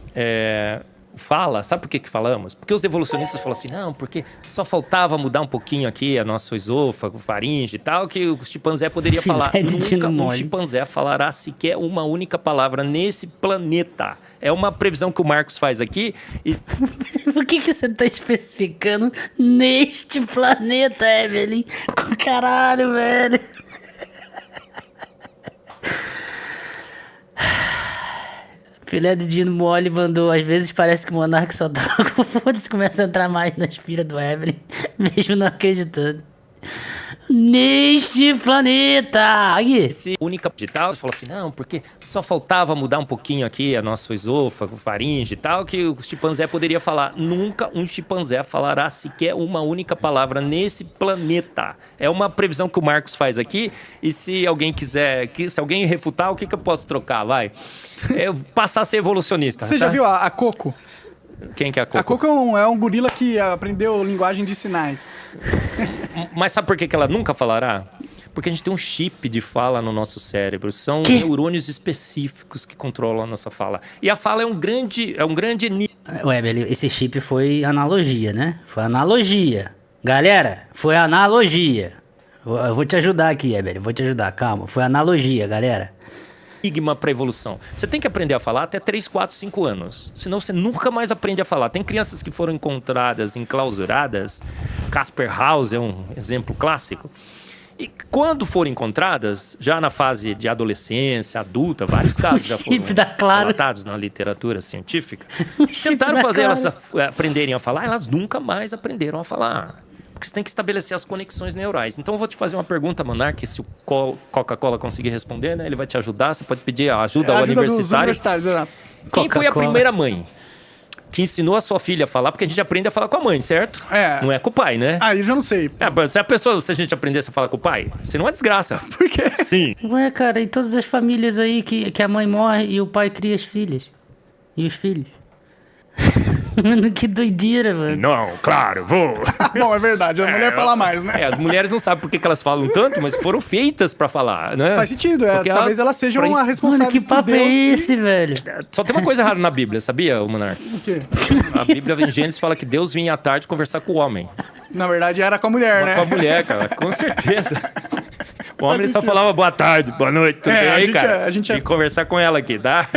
Fala, sabe por que falamos? Porque os evolucionistas falam assim, não, porque só faltava mudar um pouquinho aqui a nosso esôfago, faringe e tal, que o chimpanzé poderia falar. Filé de Nunca tino um mole. chimpanzé falará sequer uma única palavra nesse planeta. É uma previsão que o Marcos faz aqui. E Por que você tá especificando neste planeta, Evelyn? Caralho, velho. Filé de Dino Mole mandou. Às vezes parece que o Monark só tá com foda-se, começa a entrar mais na espira do Evelyn, mesmo não acreditando. Neste planeta! Aí. se única digital, você falou assim, não, porque só faltava mudar um pouquinho aqui a nosso esôfago, faringe e tal, que o chimpanzé poderia falar. Nunca um chimpanzé falará sequer uma única palavra nesse planeta. É uma previsão que o Marcos faz aqui, e se alguém quiser, se alguém refutar, o que eu posso trocar? Vai. Passar a ser evolucionista. Você já viu a Coco? Quem que é a Coco? A Coco é um gorila que aprendeu linguagem de sinais. Mas sabe por que ela nunca falará? Porque a gente tem um chip de fala no nosso cérebro. São Que? neurônios específicos que controlam a nossa fala. E a fala é um grande enigma. Ué, esse chip foi analogia, né? Foi analogia. Galera, foi analogia. Eu vou te ajudar aqui, Evelyn. Vou te ajudar, calma. Foi analogia, galera. Para a evolução. Você tem que aprender a falar até 3, 4, 5 anos. Senão você nunca mais aprende a falar. Tem crianças que foram encontradas enclausuradas. Casper House é um exemplo clássico. E quando foram encontradas, já na fase de adolescência, adulta, vários casos já foram chip da Claro. relatados na literatura científica, chip tentaram da fazer Claro. elas aprenderem a falar, elas nunca mais aprenderam a falar. Porque você tem que estabelecer as conexões neurais. Então eu vou te fazer uma pergunta, Monark, se o Coca-Cola conseguir responder, né? Ele vai te ajudar, você pode pedir a ajuda ao ajuda dos universitário. universitários, exato. Quem foi a Coca-Cola. primeira mãe que ensinou a sua filha a falar? Porque a gente aprende a falar com a mãe, certo? É. Não é com o pai, né? Aí eu já não sei. Se a gente aprendesse a falar com o pai, seria uma desgraça. Por quê? Sim. Ué, cara, e todas as famílias aí que a mãe morre e o pai cria as filhas? E os filhos? Mano, que doideira, mano. Não, claro, vou. Bom, é verdade. A mulher fala mais, né? As mulheres não sabem por que elas falam tanto, mas foram feitas pra falar, né? Faz sentido. Porque Talvez elas sejam pra uma isso- responsável Mano, que papo é esse, velho? Só tem uma coisa errada na Bíblia, sabia, Monark? O quê? A Bíblia em Gênesis fala que Deus vinha à tarde conversar com o homem. Na verdade, era com a mulher, né? Com a mulher, cara, com certeza. O homem Faz só sentido. falava boa tarde, boa noite, tudo É, bem a aí, gente cara? é- a gente é- Tem que conversar com ela aqui, tá?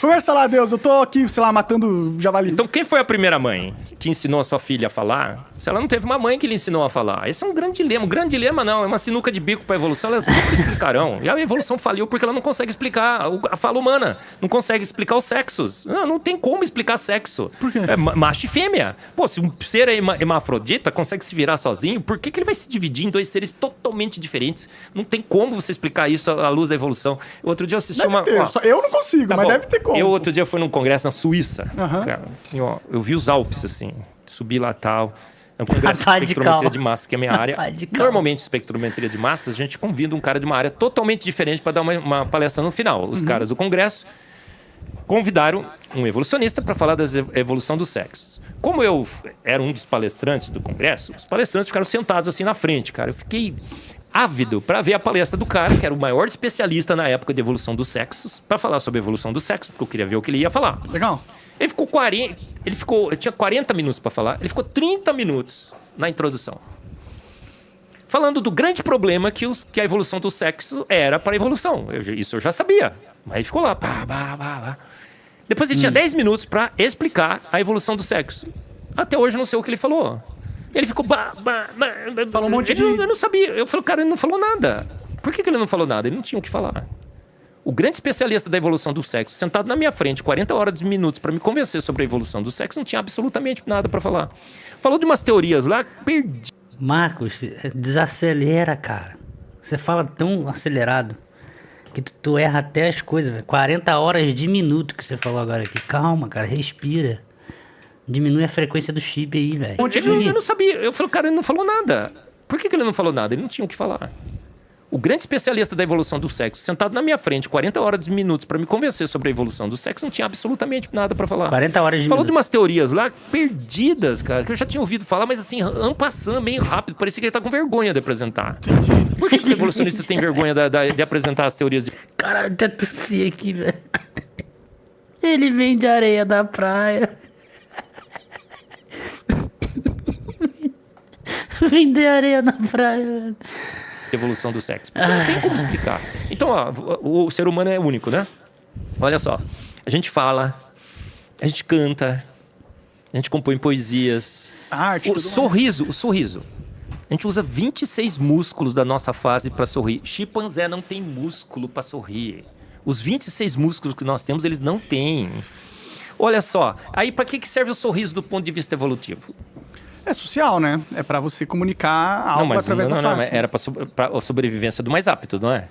Conversa lá, Deus, eu tô aqui, sei lá, matando javali. Então, quem foi a primeira mãe que ensinou a sua filha a falar? Se ela não teve uma mãe que lhe ensinou a falar. Esse é um grande dilema. Um grande dilema não, é uma sinuca de bico para a evolução. Elas nunca explicarão. E a evolução faliu porque ela não consegue explicar a fala humana. Não consegue explicar os sexos. Não tem como explicar sexo. Por quê? É macho e fêmea. Pô, se um ser é hermafrodita, consegue se virar sozinho, por que ele vai se dividir em dois seres totalmente diferentes? Não tem como você explicar isso à luz da evolução. Outro dia eu assisti Deve ter, ó, só eu não consigo, tá mas bom. deve ter como. Eu outro dia fui num congresso na Suíça. Aham. Cara, assim, ó, eu vi os Alpes, assim. Subi lá tal. É um congresso de Pá de espectrometria cal. de massa, que é a minha área. Pá de cal. Normalmente, espectrometria de massas, a gente convida um cara de uma área totalmente diferente para dar uma palestra no final. Os caras do congresso convidaram um evolucionista para falar da evolução dos sexos. Como eu era um dos palestrantes do congresso, os palestrantes ficaram sentados assim na frente, cara. Eu fiquei ávido para ver a palestra do cara, que era o maior especialista na época de evolução dos sexos, para falar sobre a evolução dos sexos, porque eu queria ver o que ele ia falar. Legal. Eu tinha 40 minutos para falar, ele ficou 30 minutos na introdução. Falando do grande problema que a evolução do sexo era para a evolução. Isso eu já sabia. Mas ele ficou lá. Depois ele tinha 10 minutos para explicar a evolução do sexo. Até hoje eu não sei o que ele falou. Ele ficou... Falou um monte Eu não sabia. Eu falei, cara, ele não falou nada. Por que ele não falou nada? Ele não tinha o que falar. O grande especialista da evolução do sexo, sentado na minha frente, 40 horas de minutos, para me convencer sobre a evolução do sexo, não tinha absolutamente nada para falar. Falou de umas teorias lá, perdi. Marcos, desacelera, cara. Você fala tão acelerado que tu erra até as coisas, velho. 40 horas de minuto que você falou agora aqui. Calma, cara, respira. Diminui a frequência do chip aí, velho. Eu não sabia. Eu falei, cara, ele não falou nada. Por que ele não falou nada? Ele não tinha o que falar. O grande especialista da evolução do sexo, sentado na minha frente, 40 horas de minutos, para me convencer sobre a evolução do sexo, não tinha absolutamente nada para falar. 40 horas de Falou minuto. de umas teorias lá perdidas, cara, que eu já tinha ouvido falar, mas assim, en passant, meio rápido. Parecia que ele tá com vergonha de apresentar. Por que os evolucionistas têm vergonha de apresentar as teorias de... Caralho, até tossi aqui, velho. Ele vem de areia da praia. Vender areia na praia, velho. evolução do sexo? Porque não tem como explicar. Então, ó, o ser humano é único, né? Olha só, a gente fala, a gente canta, a gente compõe poesias. Arte, O tudo mais. sorriso. A gente usa 26 músculos da nossa face para sorrir. Chimpanzé não tem músculo para sorrir. Os 26 músculos que nós temos, eles não têm. Olha só, aí para que serve o sorriso do ponto de vista evolutivo? É social, né? É pra você comunicar algo através da face. Era para a sobrevivência do mais apto, não é?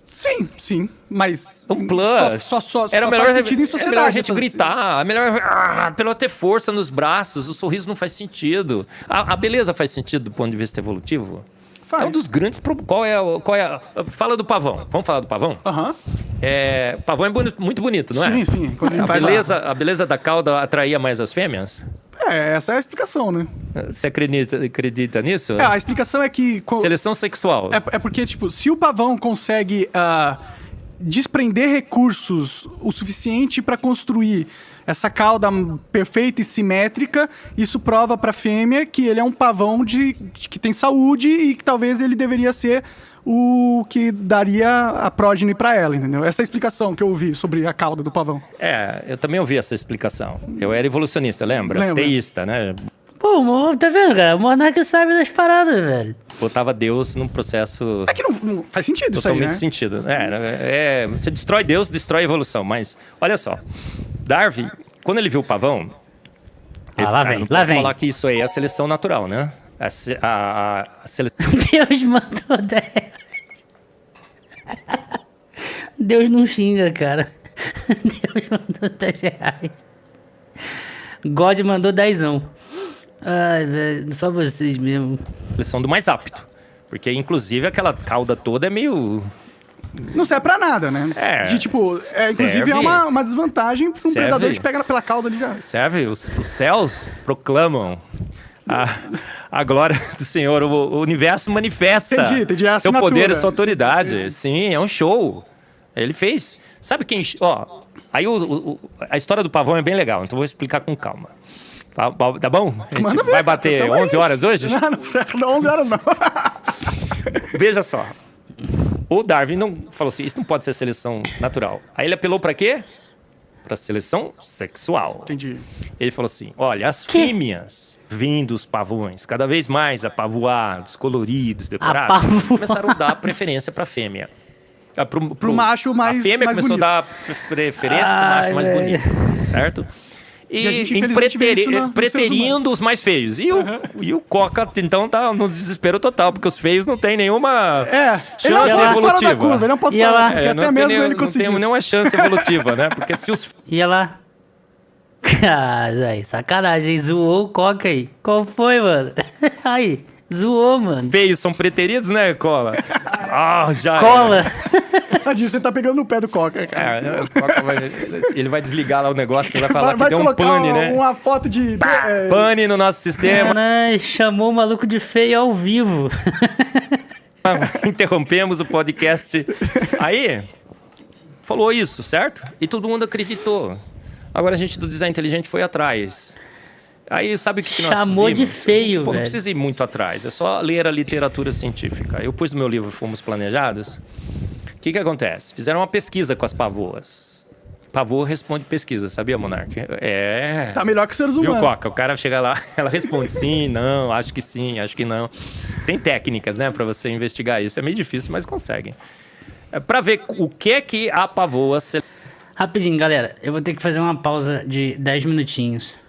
Sim, mas... Um plus. Só era só melhor, faz sentido em é sociedade. melhor a gente essas- gritar, é melhor pelo ter força nos braços, o sorriso não faz sentido. A beleza faz sentido do ponto de vista evolutivo? Faz. É um dos grandes... Fala do pavão. Vamos falar do pavão? Aham. Pavão é muito bonito, não é? Sim. Quando ele A faz a beleza da cauda atraía mais as fêmeas? essa é a explicação, né? Você acredita nisso? A explicação é que... Seleção sexual. É porque, tipo, se o pavão consegue desprender recursos o suficiente para construir essa cauda perfeita e simétrica, isso prova para a fêmea que ele é um pavão que tem saúde e que talvez ele deveria ser o que daria a prógene para ela, entendeu? Essa é a explicação que eu ouvi sobre a cauda do pavão. Eu também ouvi essa explicação. Eu era evolucionista, lembra? Lembro. Teísta, né? Pô, tá vendo, cara? O Monark sabe das paradas, velho. Botava Deus num processo É que não faz sentido isso aí, totalmente né? sentido. Você destrói Deus, destrói a evolução. Mas, olha só. Darwin, quando ele viu o pavão... lá vem, não lá posso vem. falar que isso aí é a seleção natural, né? A seleção... Deus mandou 10. Deus não xinga, cara. Deus mandou 10 reais. God mandou 10ão. Ai, velho, só vocês mesmo. do mais apto. Porque, inclusive, aquela cauda toda é meio... Não serve pra nada, né? Inclusive serve. é uma desvantagem pra um Serve. predador que pega pela cauda ali já. Serve? Os céus proclamam a glória do Senhor. O universo manifesta Entendi, é a seu assinatura. poder e sua autoridade. Sim, é um show. Ele fez. Sabe quem... Ó, aí a história do pavão é bem legal, então vou explicar com calma. Tá bom? A gente Manda ver, vai cara, bater tamo aí. 11 horas hoje? Não, 11 horas não. Veja só. O Darwin não falou assim, isso não pode ser seleção natural. Aí ele apelou para quê? Para seleção sexual. Entendi. Ele falou assim, olha, as fêmeas vindo dos pavões, cada vez mais apavoados, coloridos, decorados, Apavoar. começaram a dar preferência para a fêmea. Pro macho mais A fêmea mais começou bonito. a dar preferência pro macho mais bonito, certo? E a gente, infelizmente, vê isso nos seres preterindo os mais feios. E o Coca, então, tá no desespero total, porque os feios não tem nenhuma Ele não chance pode fora da evolutiva. curva, ele não pode E fora, ela- porque não até tem mesmo nenhum- ele Não conseguiu. tem nenhuma chance evolutiva, né? Porque se os E ela... Ah, Zé, sacanagem, zoou o Coca aí. Qual foi, mano? Aí, zoou, mano. feios são preteridos, né, Cola? Já Cola. Tadinho, você tá pegando no pé do Coca, cara. O Coca ele vai desligar lá o negócio, você vai falar Vai que deu um colocar pane, né? uma foto de... Pane no nosso sistema. Caralho, chamou o maluco de feio ao vivo. Interrompemos o podcast. Aí, falou isso, certo? E todo mundo acreditou. Agora a gente do design inteligente foi atrás. Aí sabe o que nós Chamou de vimos? feio, Pô, não velho. precisa ir muito atrás, é só ler a literatura científica. Eu pus no meu livro Fomos Planejados. O que acontece? Fizeram uma pesquisa com as pavoas. Pavô responde pesquisa, sabia, Monark? Tá melhor que os seres Viu, humanos. Coca? O cara chega lá, ela responde sim, não, acho que não. Tem técnicas, né, pra você investigar isso. É meio difícil, mas conseguem. É pra ver o que a pavoa... Rapidinho, galera. Eu vou ter que fazer uma pausa de 10 minutinhos.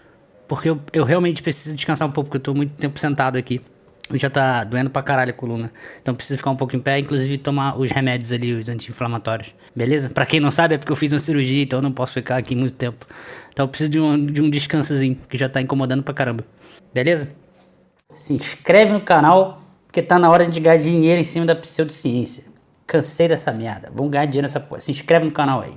Porque eu realmente preciso descansar um pouco, porque eu tô muito tempo sentado aqui. E já tá doendo pra caralho a coluna. Então preciso ficar um pouco em pé, inclusive tomar os remédios ali, os anti-inflamatórios. Beleza? Pra quem não sabe, é porque eu fiz uma cirurgia, então eu não posso ficar aqui muito tempo. Então eu preciso de um descansozinho, que já tá incomodando pra caramba. Beleza? Se inscreve no canal, porque tá na hora de ganhar dinheiro em cima da pseudociência. Cansei dessa merda. Vamos ganhar dinheiro nessa porra. Se inscreve no canal aí.